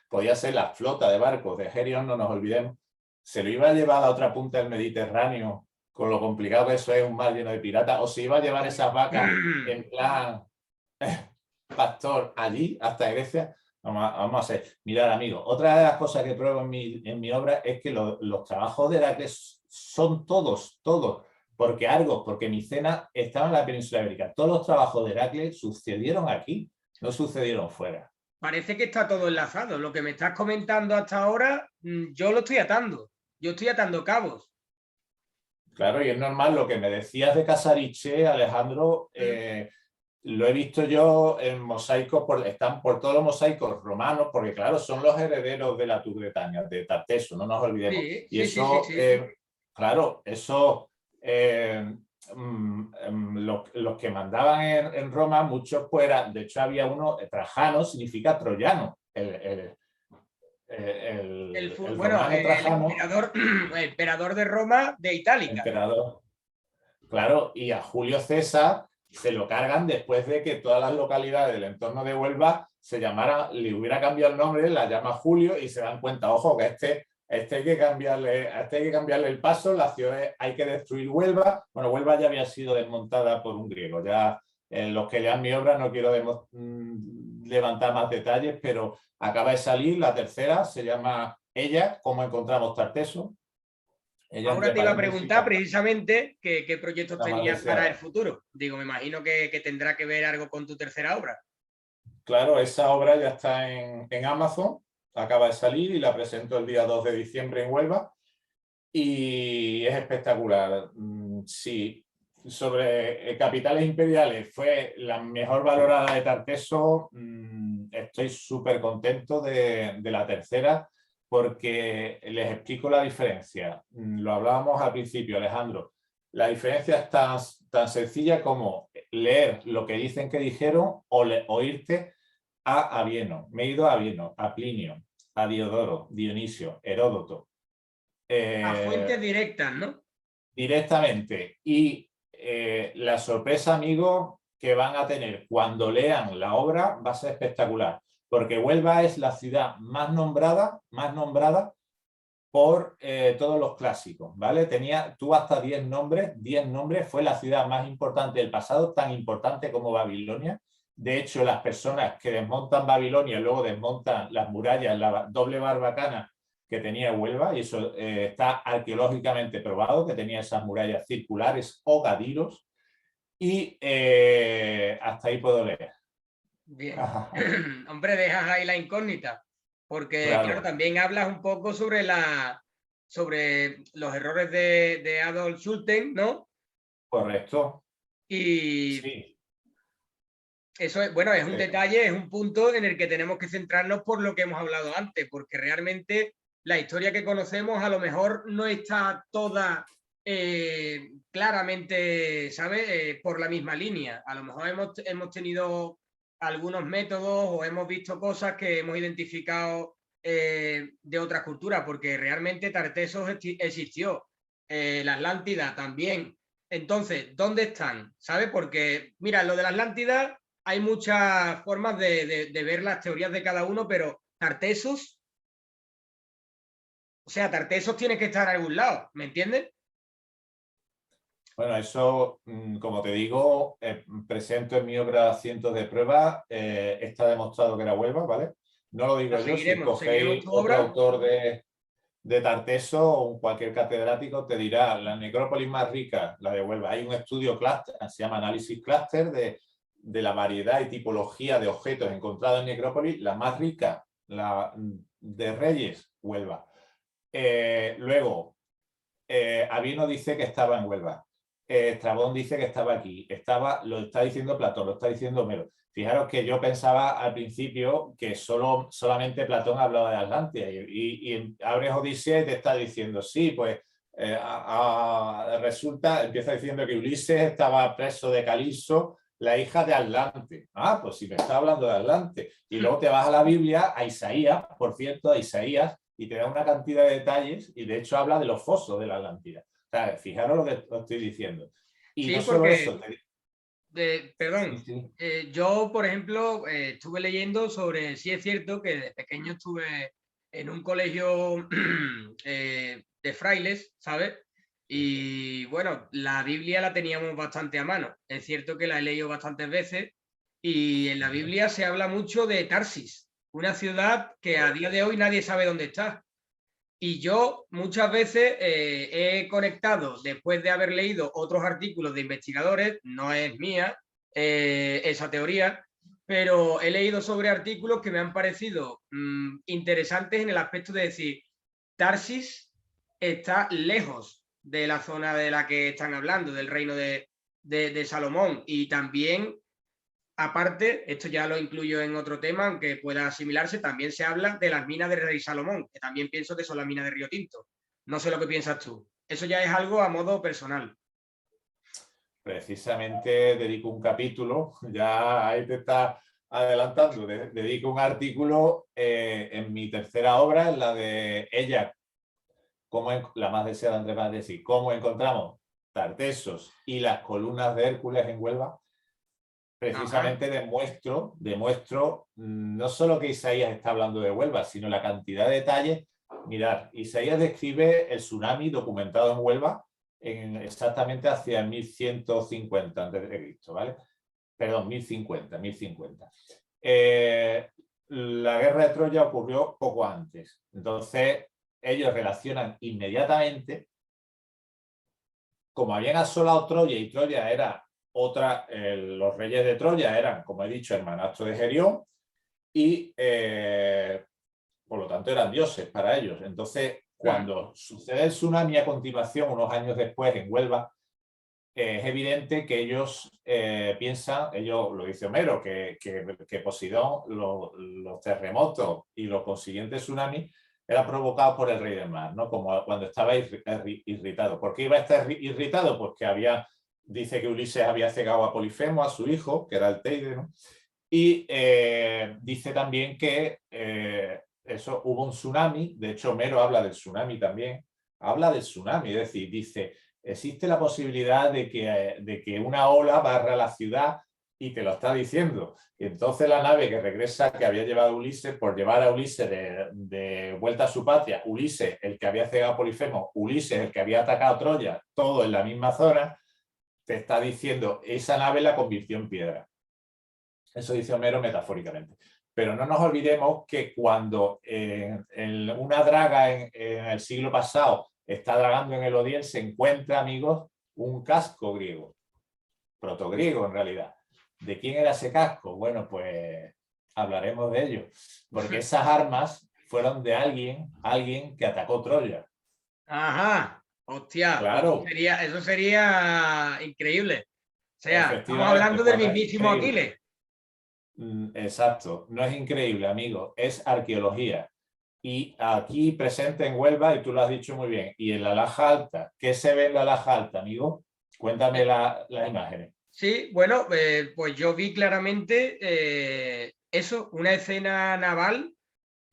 podía ser la flota de barcos de Gerión, no nos olvidemos? ¿Se lo iba a llevar a la otra punta del Mediterráneo, con lo complicado que eso es, un mar lleno de piratas, o se iba a llevar esas vacas en plan pastor allí hasta Grecia? Vamos a hacer. Mirad, amigos, otra de las cosas que pruebo en mi obra es que los trabajos de Heracles son todos Porque Argos, porque Micena estaba en la península ibérica. Todos los trabajos de Heracles sucedieron aquí, no sucedieron fuera. Parece que está todo enlazado. Lo que me estás comentando hasta ahora, yo lo estoy atando. Yo estoy atando cabos. Claro, y es normal lo que me decías de Casariche, Alejandro, lo he visto yo en mosaicos, están por todos los mosaicos romanos, porque claro, son los herederos de la Tour de Bretaña, de Tarteso, no nos olvidemos. Sí, Y sí, eso, sí, sí. claro, eso, los que mandaban en Roma, muchos pues eran, de hecho había uno, Trajano significa troyano, el Bueno, romano Trajano, el emperador de Roma de Itálica. emperador. Claro, y a Julio César se lo cargan después de que todas las localidades del entorno de Huelva se llamaran, le hubiera cambiado el nombre, la llama Julio y se dan cuenta, ojo, que este hay que cambiarle el paso, la ciudad hay que destruir Huelva. Bueno, Huelva ya había sido desmontada por un griego, ya los que lean mi obra no quiero levantar más detalles, pero acaba de salir la tercera, se llama Ella, cómo encontramos Tarteso. Ahora te iba a preguntar precisamente qué proyectos tenías para el futuro. Digo, me imagino que tendrá que ver algo con tu tercera obra. Claro, esa obra ya está en Amazon, acaba de salir y la presento el día 2 de diciembre en Huelva y es espectacular. Sí, sobre Capitales Imperiales fue la mejor valorada de Tarteso. Estoy súper contento de la tercera, porque les explico la diferencia. Lo hablábamos al principio, Alejandro. La diferencia es tan sencilla como leer lo que dicen que dijeron o irte a Avieno. Me he ido a Avieno, a Plinio, a Diodoro, Dionisio, Heródoto. A fuentes directas, ¿no? Directamente. Y la sorpresa, amigos, que van a tener cuando lean la obra va a ser espectacular. Porque Huelva es la ciudad más nombrada por todos los clásicos, ¿vale? Tuvo hasta 10 nombres, fue la ciudad más importante del pasado, tan importante como Babilonia. De hecho, las personas que desmontan Babilonia luego desmontan las murallas, la doble barbacana que tenía Huelva, y eso está arqueológicamente probado, que tenía esas murallas circulares o gadiros, y hasta ahí puedo leer. Bien. Hombre, dejas ahí la incógnita, porque claro, también hablas un poco sobre los errores de Adolf Schulten, ¿no? Correcto. Y sí. Eso es, bueno, es un detalle, es un punto en el que tenemos que centrarnos por lo que hemos hablado antes, porque realmente la historia que conocemos a lo mejor no está toda claramente, ¿sabes? Por la misma línea. A lo mejor hemos tenido algunos métodos o hemos visto cosas que hemos identificado de otras culturas, porque realmente Tartessos existió, la Atlántida también. Entonces, ¿dónde están? ¿Sabes? Porque, mira, lo de la Atlántida hay muchas formas de ver las teorías de cada uno, pero Tartessos, o sea, Tartessos tiene que estar en algún lado, ¿me entiendes? Bueno, eso, como te digo, presento en mi obra cientos de pruebas, está demostrado que era Huelva, ¿vale? No lo digo yo, si cogéis otro autor de Tarteso o cualquier catedrático te dirá, la necrópolis más rica, la de Huelva. Hay un estudio clúster, se llama análisis clúster de la variedad y tipología de objetos encontrados en necrópolis, la más rica, la de Reyes, Huelva. Luego, Avieno dice que estaba en Huelva. Estrabón dice que estaba aquí. Lo está diciendo Platón, lo está diciendo Homero. Fijaros que yo pensaba al principio que solamente Platón hablaba de Atlántida y abres Odisea y te está diciendo, sí, pues resulta, empieza diciendo que Ulises estaba preso de Calipso, la hija de Atlante. Ah, pues si me está hablando de Atlante. Y luego te vas a la Biblia, a Isaías, por cierto, a Isaías, y te da una cantidad de detalles y de hecho habla de los fosos de la Atlántida. O sea, fijaros lo que os estoy diciendo. Y sí, no solo eso. Perdón, sí. Yo, por ejemplo, estuve leyendo sobre, sí es cierto que de pequeño estuve en un colegio de frailes, ¿sabes? Y bueno, la Biblia la teníamos bastante a mano. Es cierto que la he leído bastantes veces y en la Biblia se habla mucho de Tarsis, una ciudad que a día de hoy nadie sabe dónde está. Y yo muchas veces he conectado, después de haber leído otros artículos de investigadores, no es mía esa teoría, pero he leído sobre artículos que me han parecido interesantes en el aspecto de decir, Tarsis está lejos de la zona de la que están hablando, del reino de Salomón, y también, aparte, esto ya lo incluyo en otro tema, aunque pueda asimilarse, también se habla de las minas del rey Salomón, que también pienso que son las minas de Río Tinto. No sé lo que piensas tú. Eso ya es algo a modo personal. Precisamente dedico un capítulo, ya ahí te está adelantando, dedico un artículo en mi tercera obra, en la de ella, la más deseada entre paréntesis, cómo encontramos Tartesos y las columnas de Hércules en Huelva. Precisamente demuestro no solo que Isaías está hablando de Huelva, sino la cantidad de detalles. Mirad, Isaías describe el tsunami documentado en Huelva exactamente hacia 1150 a.C., ¿vale? Perdón, 1050. La guerra de Troya ocurrió poco antes. Entonces, ellos relacionan inmediatamente, como habían asolado Troya y Troya era los reyes de Troya eran, como he dicho, hermanastros de Gerión y por lo tanto eran dioses para ellos. Entonces, cuando sucede el tsunami a continuación, unos años después en Huelva, es evidente que ellos piensan, lo dice Homero, que Poseidón, los terremotos y los consiguientes tsunamis era provocado por el rey del mar, ¿no? Como cuando estaba irritado. ¿Por qué iba a estar irritado? Pues que dice que Ulises había cegado a Polifemo, a su hijo, que era el Teide, ¿no? Y dice también que hubo un tsunami. De hecho, Homero habla del tsunami también. Habla del tsunami, es decir, dice, existe la posibilidad de que una ola barra la ciudad, y te lo está diciendo. Y entonces la nave que regresa, que había llevado a Ulises, por llevar a Ulises de vuelta a su patria, Ulises, el que había cegado a Polifemo, Ulises, el que había atacado Troya, todo en la misma zona, te está diciendo, esa nave la convirtió en piedra. Eso dice Homero metafóricamente. Pero no nos olvidemos que cuando una draga en el siglo pasado está dragando en el Odiel, se encuentra, amigos, un casco griego, protogriego en realidad. ¿De quién era ese casco? Bueno, pues hablaremos de ello, porque esas armas fueron de alguien que atacó Troya. Ajá, hostia, claro. Eso sería increíble. O sea, estamos hablando Juan, del mismísimo Aquiles. Exacto, no es increíble, amigo, es arqueología. Y aquí presente en Huelva, y tú lo has dicho muy bien, y en la Laja Alta, ¿qué se ve en la Laja Alta, amigo? Cuéntame las imágenes. Sí, bueno, pues yo vi claramente eso, una escena naval,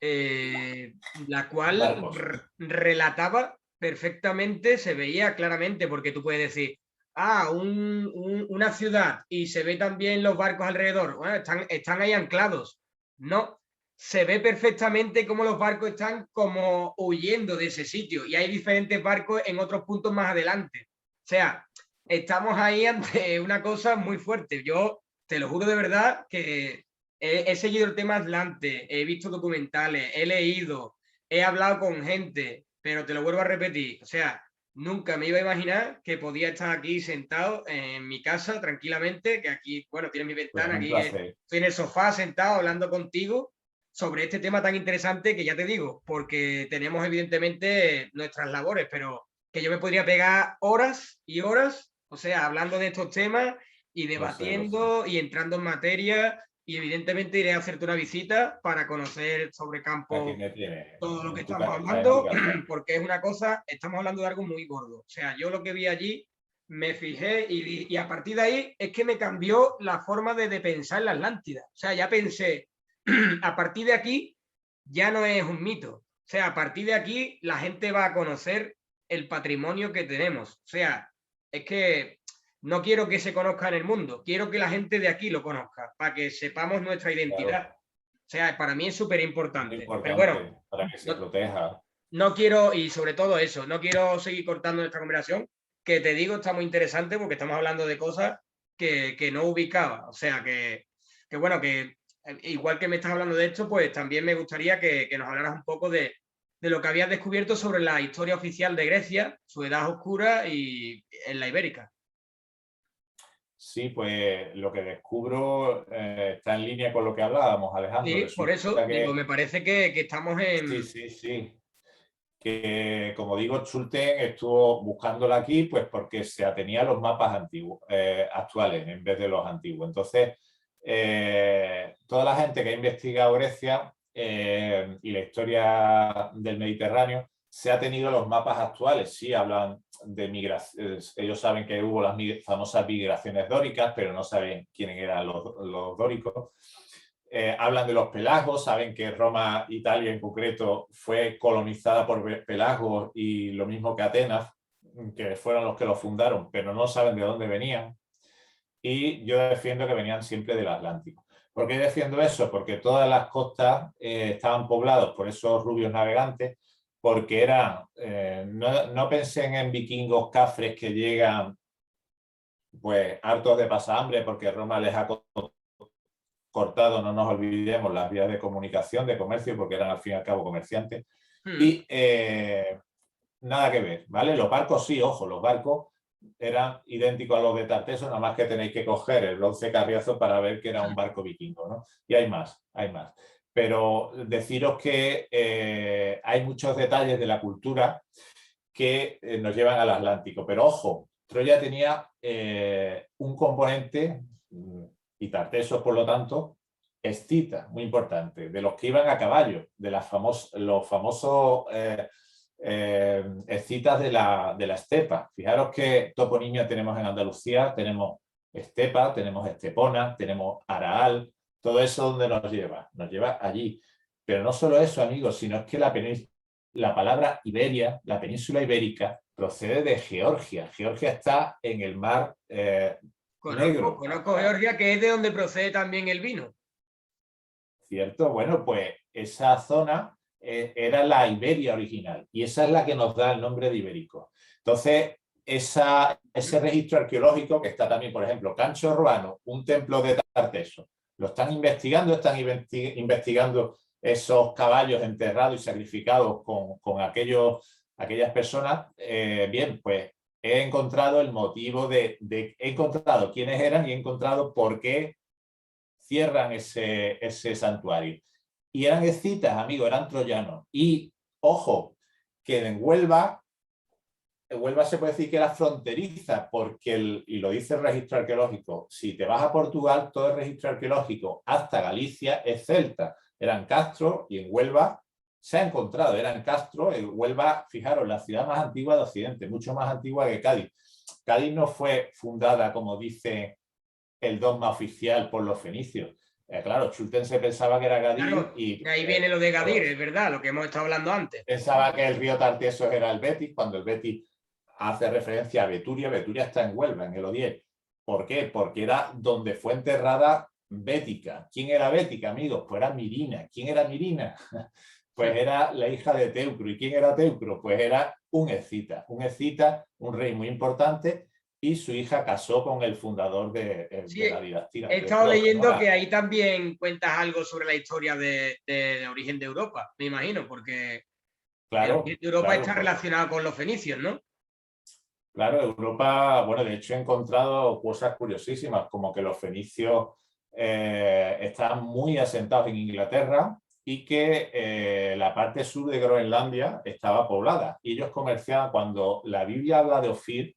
la cual relataba perfectamente, se veía claramente, porque tú puedes decir, una ciudad y se ve también los barcos alrededor, bueno, están ahí anclados. No, se ve perfectamente cómo los barcos están como huyendo de ese sitio, y hay diferentes barcos en otros puntos más adelante. O sea, estamos ahí ante una cosa muy fuerte. Yo te lo juro de verdad que he seguido el tema Atlante, he visto documentales, he leído, he hablado con gente, pero te lo vuelvo a repetir. O sea, nunca me iba a imaginar que podía estar aquí sentado en mi casa tranquilamente, que aquí, bueno, tienes mi ventana, aquí estoy en el sofá sentado hablando contigo sobre este tema tan interesante que ya te digo, porque tenemos evidentemente nuestras labores, pero que yo me podría pegar horas y horas, o sea, hablando de estos temas y debatiendo y entrando en materia, y evidentemente iré a hacerte una visita para conocer sobre campo todo lo que estamos hablando, porque es una cosa, estamos hablando de algo muy gordo. O sea, yo lo que vi allí, me fijé y a partir de ahí es que me cambió la forma de pensar la Atlántida. O sea, ya pensé, a partir de aquí ya no es un mito. O sea, a partir de aquí la gente va a conocer el patrimonio que tenemos. O sea, es que no quiero que se conozca en el mundo, quiero que la gente de aquí lo conozca, para que sepamos nuestra identidad. Claro. O sea, para mí es súper importante. Pero bueno, para que se proteja. No quiero, y sobre todo eso, no quiero seguir cortando nuestra conversación, que te digo está muy interesante porque estamos hablando de cosas que no ubicaba. O sea, que bueno, que igual que me estás hablando de esto, pues también me gustaría que nos hablaras un poco de de lo que habías descubierto sobre la historia oficial de Grecia, su edad oscura y en la ibérica. Sí, pues lo que descubro está en línea con lo que hablábamos, Alejandro. Sí, por eso Resulta digo, que me parece que estamos en... sí, sí, sí. Que, como digo, Schulten estuvo buscándola aquí pues porque se atenía a los mapas antiguos, actuales en vez de los antiguos. Entonces, toda la gente que ha investigado Grecia y la historia del Mediterráneo se ha tenido a los mapas actuales. Sí, hablan de migraciones. Ellos saben que hubo las famosas migraciones dóricas, pero no saben quiénes eran los dóricos. Hablan de los pelagos, saben que Roma, Italia en concreto, fue colonizada por pelagos y lo mismo que Atenas, que fueron los que lo fundaron, pero no saben de dónde venían. Y yo defiendo que venían siempre del Atlántico. ¿Por qué defiendo eso? Porque todas las costas estaban pobladas por esos rubios navegantes, porque eran, no pensé en vikingos cafres que llegan pues hartos de pasahambre porque Roma les ha cortado, no nos olvidemos, las vías de comunicación, de comercio, porque eran al fin y al cabo comerciantes. Y nada que ver, ¿vale? Los barcos sí, ojo, los barcos eran idénticos a los de Tarteso, nada más que tenéis que coger el 11 Carriazo para ver que era un barco vikingo, ¿no? Y hay más, hay más. Pero deciros que hay muchos detalles de la cultura que nos llevan al Atlántico. Pero ojo, Troya tenía un componente, y Tartesos, por lo tanto, escita, muy importante, de los que iban a caballo, de los famosos escitas de la estepa. Fijaros qué toponimia tenemos en Andalucía, tenemos estepa, tenemos estepona, tenemos araal, todo eso ¿dónde nos lleva allí. Pero no solo eso, amigos, sino es que la palabra Iberia, la península ibérica, procede de Georgia. Georgia está en el mar Negro. Conozco Georgia, que es de donde procede también el vino. ¿Cierto? Bueno, pues esa zona era la Iberia original y esa es la que nos da el nombre de ibérico. Entonces, ese registro arqueológico que está también, por ejemplo, Cancho Urbano, un templo de Tarteso, lo están investigando esos caballos enterrados y sacrificados con aquellas personas. Bien, pues he encontrado el motivo he encontrado quiénes eran y he encontrado por qué cierran ese santuario. Y eran escitas, amigos, eran troyanos. Y, ojo, que en Huelva se puede decir que era fronteriza, porque, y lo dice el registro arqueológico, si te vas a Portugal, todo el registro arqueológico hasta Galicia es celta. Eran Castro y en Huelva se ha encontrado, eran Castro, en Huelva, fijaros, la ciudad más antigua de Occidente, mucho más antigua que Cádiz. Cádiz no fue fundada, como dice el dogma oficial por los fenicios. Claro, Schulten se pensaba que era Gadir. Claro, y de ahí viene lo de Gadir, es verdad, lo que hemos estado hablando antes. Pensaba que el río Tartesos era el Betis, cuando el Betis hace referencia a Beturia. Beturia está en Huelva, en el Odier. ¿Por qué? Porque era donde fue enterrada Bética. ¿Quién era Bética, amigos? Pues era Mirina. ¿Quién era Mirina? Pues era la hija de Teucro. ¿Y quién era Teucro? Pues era un escita, un rey muy importante, y su hija casó con el fundador de la dinastía. He estado leyendo que ahí también cuentas algo sobre la historia de origen de Europa, me imagino, porque claro, Europa está relacionado con los fenicios, ¿no? Claro, Europa, bueno, de hecho he encontrado cosas curiosísimas, como que los fenicios estaban muy asentados en Inglaterra y que la parte sur de Groenlandia estaba poblada. Y ellos comerciaban, cuando la Biblia habla de Ofir,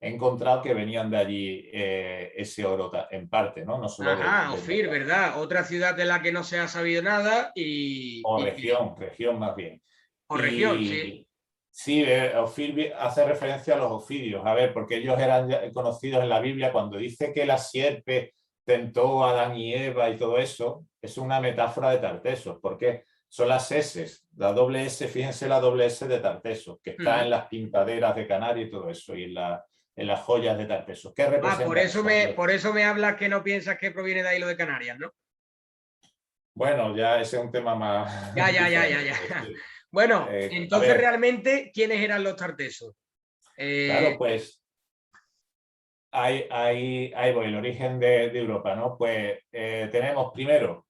he encontrado que venían de allí ese oro en parte, ¿no? No solo Ofir, ¿verdad? Otra ciudad de la que no se ha sabido nada O región más bien. O región, sí. Sí, Ofir hace referencia a los ofidios, a ver, porque ellos eran conocidos en la Biblia. Cuando dice que la sierpe tentó a Adán y Eva y todo eso, es una metáfora de Tartesos, porque son las S, la doble S, fíjense la doble S de Tartesos, que está en las pintaderas de Canarias y todo eso, y en las joyas de Tartesos. ¿Qué representa? Por eso me hablas que no piensas que proviene de ahí lo de Canarias, ¿no? Bueno, ya ese es un tema más... Ya. Bueno, entonces realmente, ¿quiénes eran los tartesos? Claro, pues ahí voy, el origen de Europa, ¿no? Pues tenemos primero,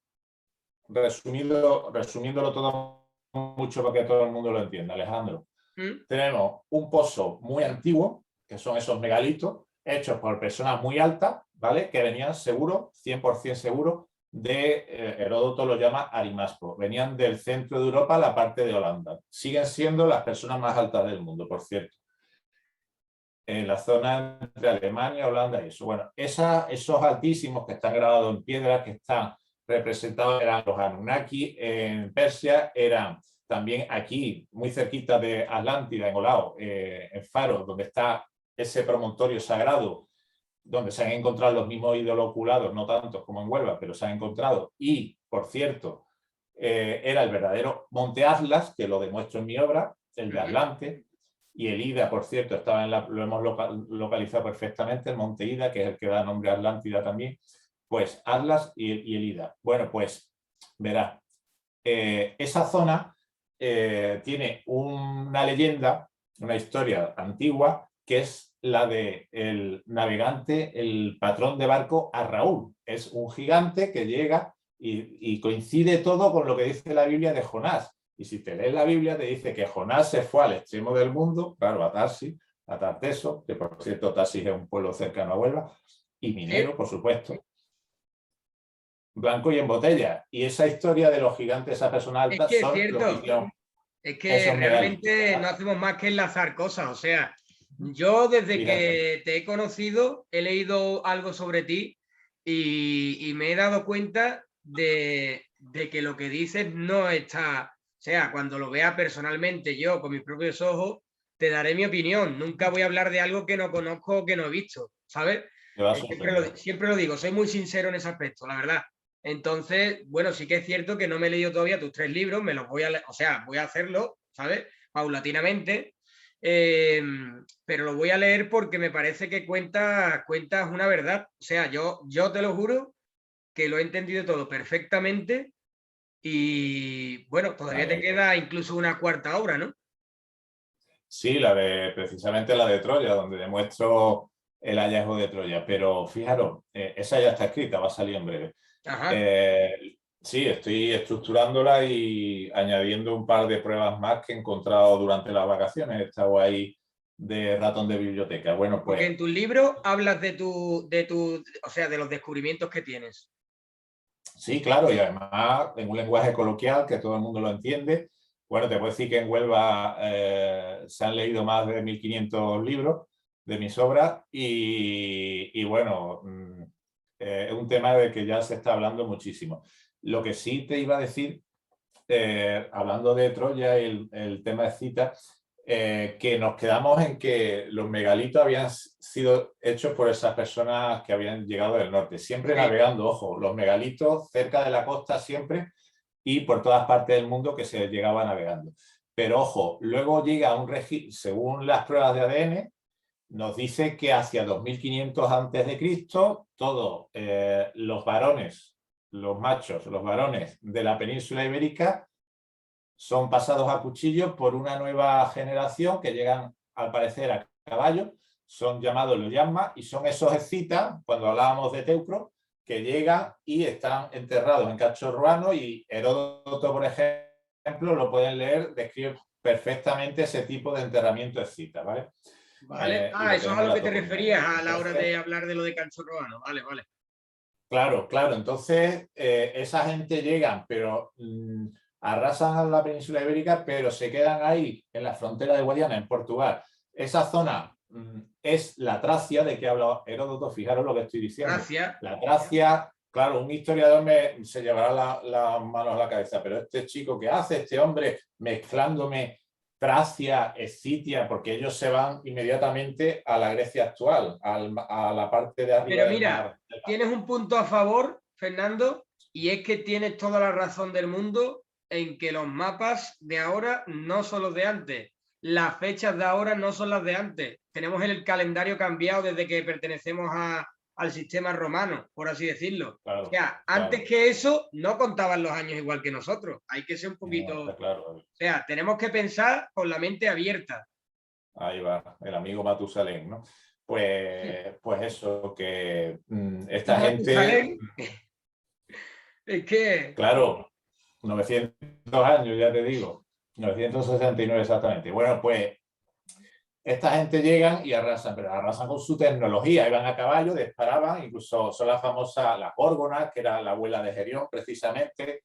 resumiéndolo todo mucho para que todo el mundo lo entienda, Alejandro. ¿Mm? Tenemos un pozo muy antiguo, que son esos megalitos, hechos por personas muy altas, ¿vale? Que venían seguro, 100% seguro, de Heródoto lo llama Arimaspo. Venían del centro de Europa, la parte de Holanda. Siguen siendo las personas más altas del mundo, por cierto. En la zona entre Alemania, Holanda y eso. Bueno, esos altísimos que están grabados en piedra, que están representados, eran los Anunnaki en Persia, eran también aquí, muy cerquita de Atlántida, en Olao, en Faro, donde está ese promontorio sagrado, donde se han encontrado los mismos ídolos oculados, no tantos como en Huelva, pero se han encontrado. Y, por cierto, era el verdadero Monte Atlas, que lo demuestro en mi obra, el de Atlante. Y el Ida, por cierto, estaba lo hemos localizado perfectamente, el Monte Ida, que es el que da nombre a Atlántida también. Pues Atlas y el Ida. Bueno, pues verás, esa zona tiene una leyenda, una historia antigua, que es la del navegante, el patrón de barco Arraúl. Es un gigante que llega y coincide todo con lo que dice la Biblia de Jonás. Y si te lees la Biblia, te dice que Jonás se fue al extremo del mundo, claro, a Tarsis, a Tarteso, que por cierto Tarsis es un pueblo cercano a Huelva, y minero, por supuesto, blanco y en botella. Y esa historia de los gigantes, esa persona alta, Es que es son los que cierto, hicieron es que esos megalitos, realmente no ¿verdad? hacemos más que enlazar cosas. O sea, yo desde Fíjate. que te he conocido, he leído algo sobre ti y me he dado cuenta de que lo que dices no está. O sea, cuando lo vea personalmente yo con mis propios ojos, te daré mi opinión. Nunca voy a hablar de algo que no conozco o que no he visto, ¿sabes? Te va a Siempre sorprender. siempre lo digo, soy muy sincero en ese aspecto, la verdad. Entonces, bueno, sí que es cierto que no me he leído todavía tus 3 libros, me los voy a leer, o sea, voy a hacerlo, ¿sabes? Paulatinamente, eh, pero lo voy a leer porque me parece que cuentas una verdad. O sea, yo te lo juro que lo he entendido todo perfectamente y bueno, todavía te Vale. queda incluso una cuarta obra, ¿no? Sí, precisamente la de Troya, donde demuestro el hallazgo de Troya. Pero fijaros, esa ya está escrita, va a salir en breve. Ajá. Sí, estoy estructurándola y añadiendo un par de pruebas más que he encontrado durante las vacaciones. He estado ahí de ratón de biblioteca. Bueno, Porque pues en tus libros hablas o sea, de los descubrimientos que tienes. sí, claro, y además en un lenguaje coloquial que todo el mundo lo entiende. Bueno, te puedo decir que en Huelva se han leído más de 1500 libros de mis obras y bueno, es un tema de que ya se está hablando muchísimo. Lo que sí te iba a decir, hablando de Troya y el tema de citas, que nos quedamos en que los megalitos habían sido hechos por esas personas que habían llegado del norte, siempre Sí. navegando, ojo, los megalitos cerca de la costa siempre y por todas partes del mundo que se llegaba navegando. Pero ojo, luego llega un registro, según las pruebas de ADN, nos dice que hacia 2500 a.C., todos los varones, los machos, los varones de la península ibérica son pasados a cuchillo por una nueva generación que llegan, al parecer, a caballo, son llamados los yasmas y son esos escitas, cuando hablábamos de Teucro, que llegan y están enterrados en casco ruano y Heródoto, por ejemplo, lo pueden leer, describe perfectamente ese tipo de enterramiento escita, ¿vale? Vale. Y Ah, lo eso es a tenemos en lo la que te toponimia. referías a la hora Entonces, de hablar de lo de Cancho Romano. Vale, vale. claro, claro. Entonces, esa gente llegan, pero arrasan la península ibérica, pero se quedan ahí, en la frontera de Guadiana, en Portugal. Esa zona es la Tracia, de que habla Heródoto, fijaros lo que estoy diciendo. Gracias. La Tracia, claro, un historiador se llevará las manos a la cabeza, pero este chico, ¿qué hace este hombre mezclándome Tracia, Escitia? Porque ellos se van inmediatamente a la Grecia actual, a la parte de arriba Pero del mira, mar. tienes un punto a favor, Fernando, y es que tienes toda la razón del mundo en que los mapas de ahora no son los de antes. Las fechas de ahora no son las de antes. Tenemos el calendario cambiado desde que pertenecemos al sistema romano, por así decirlo. O Claro, sea, antes claro. que eso no contaban los años igual que nosotros. Hay que ser un No, poquito... está claro. O sea, tenemos que pensar con la mente abierta. Ahí va, el amigo Matusalén, ¿no? Pues eso, que Y esta gente, Matusalén, es que claro, 900 años, ya te digo. 969 exactamente. Bueno, pues esta gente llegan y arrasan, pero arrasan con su tecnología. Iban a caballo, disparaban, incluso son las famosas, las górgonas, que era la abuela de Gerión, precisamente.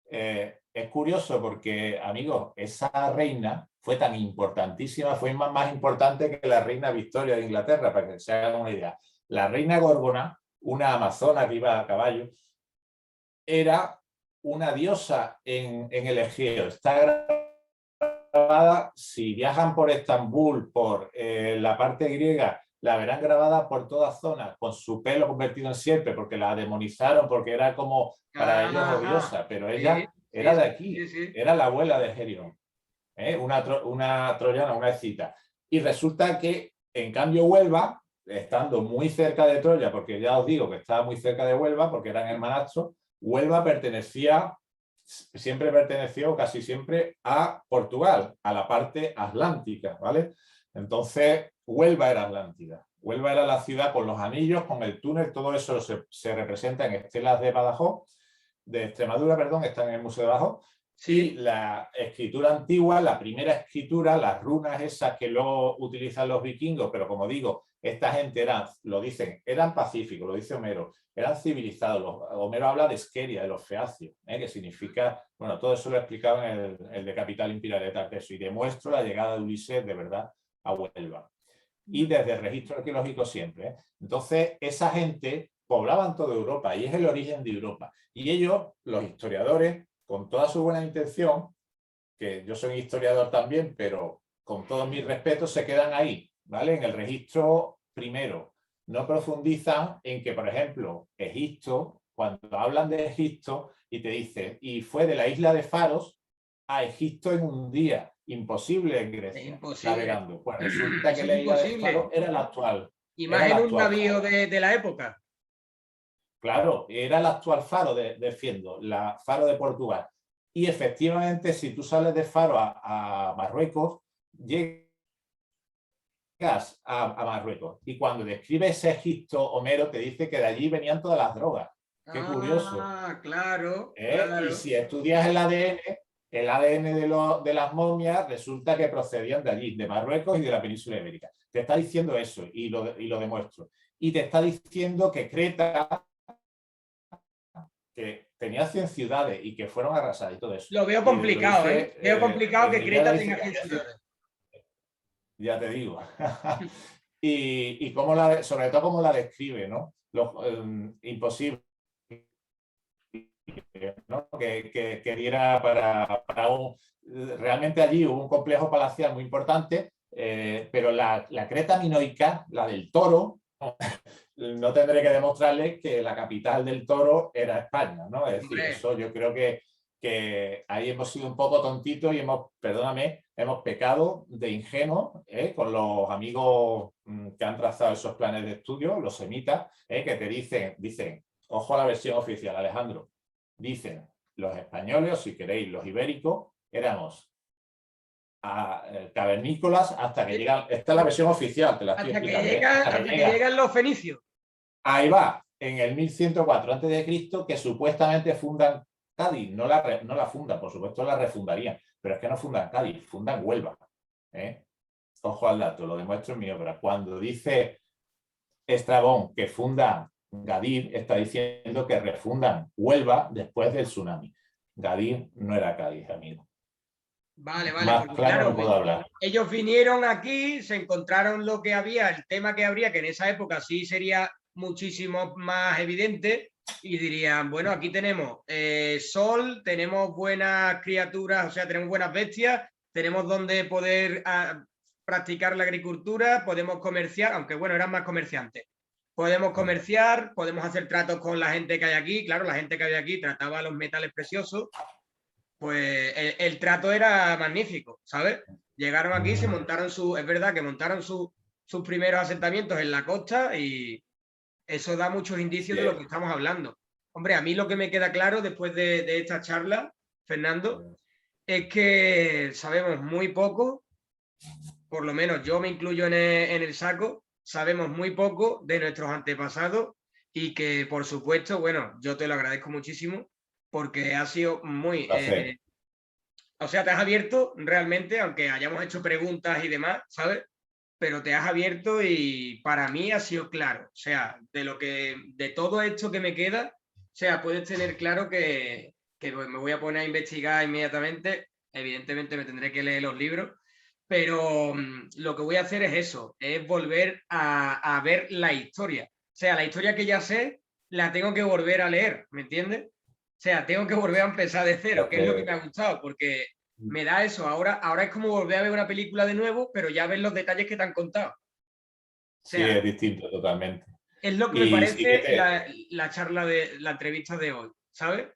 Es curioso porque, amigos, esa reina fue tan importantísima, fue más importante que la reina Victoria de Inglaterra, para que se hagan una idea. La reina Górgona, una amazona que iba a caballo, era una diosa en el Egeo. Está grabada, si viajan por Estambul, por la parte griega, la verán grabada por todas zonas, con su pelo convertido en sierpe, porque la demonizaron, porque era como para ellos odiosa, pero ella era de aquí, era la abuela de Gerión, una troyana, una escita. Y resulta que, en cambio, Huelva, estando muy cerca de Troya, porque ya os digo que estaba muy cerca de Huelva, porque eran hermanastros, Huelva siempre perteneció, casi siempre, a Portugal, a la parte atlántica, ¿vale? Entonces, Huelva era Atlántida. Huelva era la ciudad con los anillos, con el túnel, todo eso se representa en estelas de Badajoz, de Extremadura, perdón, están en el Museo de Badajoz. Sí. Y la escritura antigua, la primera escritura, las runas esas que luego utilizan los vikingos, pero como digo, esta gente eran pacíficos, lo dice Homero, eran civilizados. Homero habla de Esqueria, de los feacios, que significa, bueno, todo eso lo explicaba en el de Capital Imperial de Tarteso, y demuestro la llegada de Ulises de verdad a Huelva. Y desde el registro arqueológico siempre. Entonces, esa gente poblaban toda Europa y es el origen de Europa. Y ellos, los historiadores, con toda su buena intención, que yo soy historiador también, pero con todos mis respetos, se quedan ahí, ¿vale? En el registro primero. No profundizan en que, por ejemplo, Egipto, cuando hablan de Egipto y te dicen, y fue de la isla de Faros a Egipto en un día. Imposible en Grecia, navegando. Bueno, resulta que la isla de Faros era la actual. Y más en un navío de la época. Claro, era el actual Faro de Fiendo, la Faro de Portugal. Y efectivamente, si tú sales de Faro a Marruecos, llegas a Marruecos. Y cuando describe ese Egipto, Homero te dice que de allí venían todas las drogas. Qué curioso. Claro, claro. Y si estudias el ADN de las momias, resulta que procedían de allí, de Marruecos y de la península ibérica. Te está diciendo eso y lo demuestro. Y te está diciendo que Creta, que tenía 100 ciudades y que fueron arrasadas y todo eso. Lo veo complicado, Veo complicado que Creta tenga 100 ciudades. Ya te digo. y cómo sobre todo cómo la describe, ¿no? Imposible, ¿no? Que diera para un... Realmente allí hubo un complejo palacial muy importante, pero la Creta minoica, la del toro, no tendré que demostrarles que la capital del toro era España, ¿no? Es decir, eso yo creo que ahí hemos sido un poco tontitos y hemos pecado de ingenuos, con los amigos que han trazado esos planes de estudio, los semitas, que te dicen, ojo a la versión oficial, Alejandro, dicen los españoles, si queréis, los ibéricos, éramos cavernícolas hasta que llegan. Esta es la versión oficial, te la estoy explicando. Hasta que llegan los fenicios. Ahí va, en el 1104 a.C., que supuestamente fundan Cádiz. No la fundan, por supuesto la refundarían, pero es que no fundan Cádiz, fundan Huelva. Ojo al dato, lo demuestro en mi obra. Cuando dice Estrabón que funda Gadir, está diciendo que refundan Huelva después del tsunami. Gadir no era Cádiz, amigo. Vale, más claro no puedo hablar. Ellos vinieron aquí, se encontraron lo que había, el tema que habría, que en esa época sí sería muchísimo más evidente, y dirían, bueno, aquí tenemos sol, tenemos buenas criaturas, o sea, tenemos buenas bestias, tenemos donde poder practicar la agricultura, podemos comerciar, aunque bueno, eran más comerciantes. Podemos comerciar, podemos hacer tratos con la gente que hay aquí. Claro, la gente que había aquí trataba los metales preciosos. Pues el trato era magnífico, ¿sabes? Llegaron aquí, se montaron es verdad que montaron sus primeros asentamientos en la costa, y eso da muchos indicios de lo que estamos hablando. Hombre, a mí lo que me queda claro después de esta charla, Fernando, es que sabemos muy poco, por lo menos yo me incluyo en el saco, sabemos muy poco de nuestros antepasados, y que por supuesto, bueno, yo te lo agradezco muchísimo, porque ha sido muy... Placer. o sea, te has abierto realmente, aunque hayamos hecho preguntas y demás, ¿sabes? Pero te has abierto y para mí ha sido claro. O sea, de todo esto que me queda, o sea, puedes tener claro que me voy a poner a investigar inmediatamente. Evidentemente me tendré que leer los libros, pero lo que voy a hacer es eso, es volver a ver la historia. O sea, la historia que ya sé, la tengo que volver a leer, ¿me entiendes? O sea, tengo que volver a empezar de cero, que es lo que me ha gustado, porque me da eso. Ahora es como volver a ver una película de nuevo, pero ya ver los detalles que te han contado. O Sí, sea, es distinto totalmente. es lo que me Y sí que parece la charla de la entrevista de hoy, ¿sabes?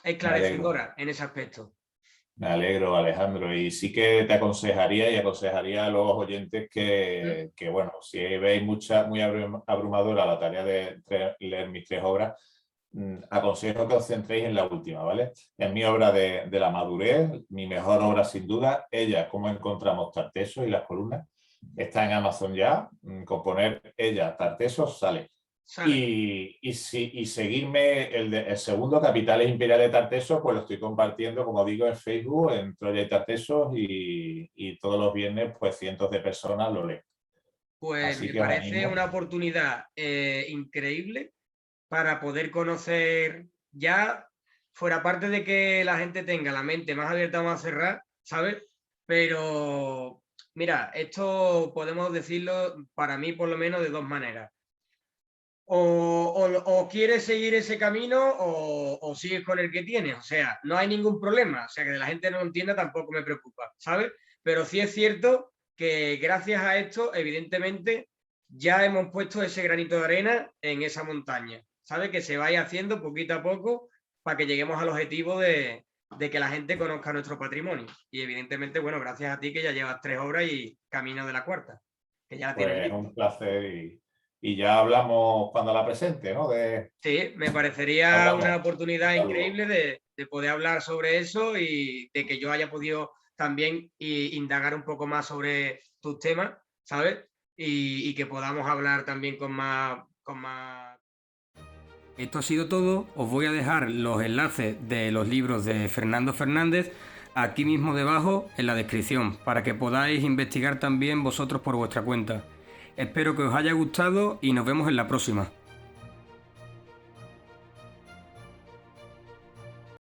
me alegro. Esclarecedora en ese aspecto. Me alegro, Alejandro. Y sí que te aconsejaría y aconsejaría a los oyentes que, bueno, si veis muy abrumadora la tarea de leer mis 3 obras, aconsejo que os centréis en la última, ¿vale? En mi obra de la madurez, mi mejor obra sin duda, ella, cómo encontramos Tartessos y las columnas, está en Amazon ya, con poner ella, Tartessos, sale. Sale. Y seguirme el segundo, Capitales Imperiales de Tartessos, pues lo estoy compartiendo, como digo, en Facebook, en Troya y Tartessos, y todos los viernes, pues cientos de personas lo leen. Pues Así me que os parece animo. una oportunidad increíble para poder conocer ya, fuera parte de que la gente tenga la mente más abierta o más cerrada, ¿sabes? Pero mira, esto podemos decirlo para mí por lo menos de dos maneras. O quieres seguir ese camino o sigues con el que tienes. O sea, no hay ningún problema. O sea, que la gente no lo entienda tampoco me preocupa, ¿sabes? Pero sí es cierto que gracias a esto, evidentemente, ya hemos puesto ese granito de arena en esa montaña, ¿sabes? Que se vaya haciendo poquito a poco para que lleguemos al objetivo de que la gente conozca nuestro patrimonio. Y evidentemente, bueno, gracias a ti que ya llevas 3 obras y camino de la cuarta, que ya la tienes Pues lista. un placer y ya hablamos cuando la presente, ¿no? Sí, me parecería una Hablamos. oportunidad Saludos. increíble de poder hablar sobre eso y de que yo haya podido también indagar un poco más sobre tus temas, ¿sabes? Y que podamos hablar también con más... Esto ha sido todo. Os voy a dejar los enlaces de los libros de Fernando Fernández aquí mismo debajo en la descripción para que podáis investigar también vosotros por vuestra cuenta. Espero que os haya gustado y nos vemos en la próxima.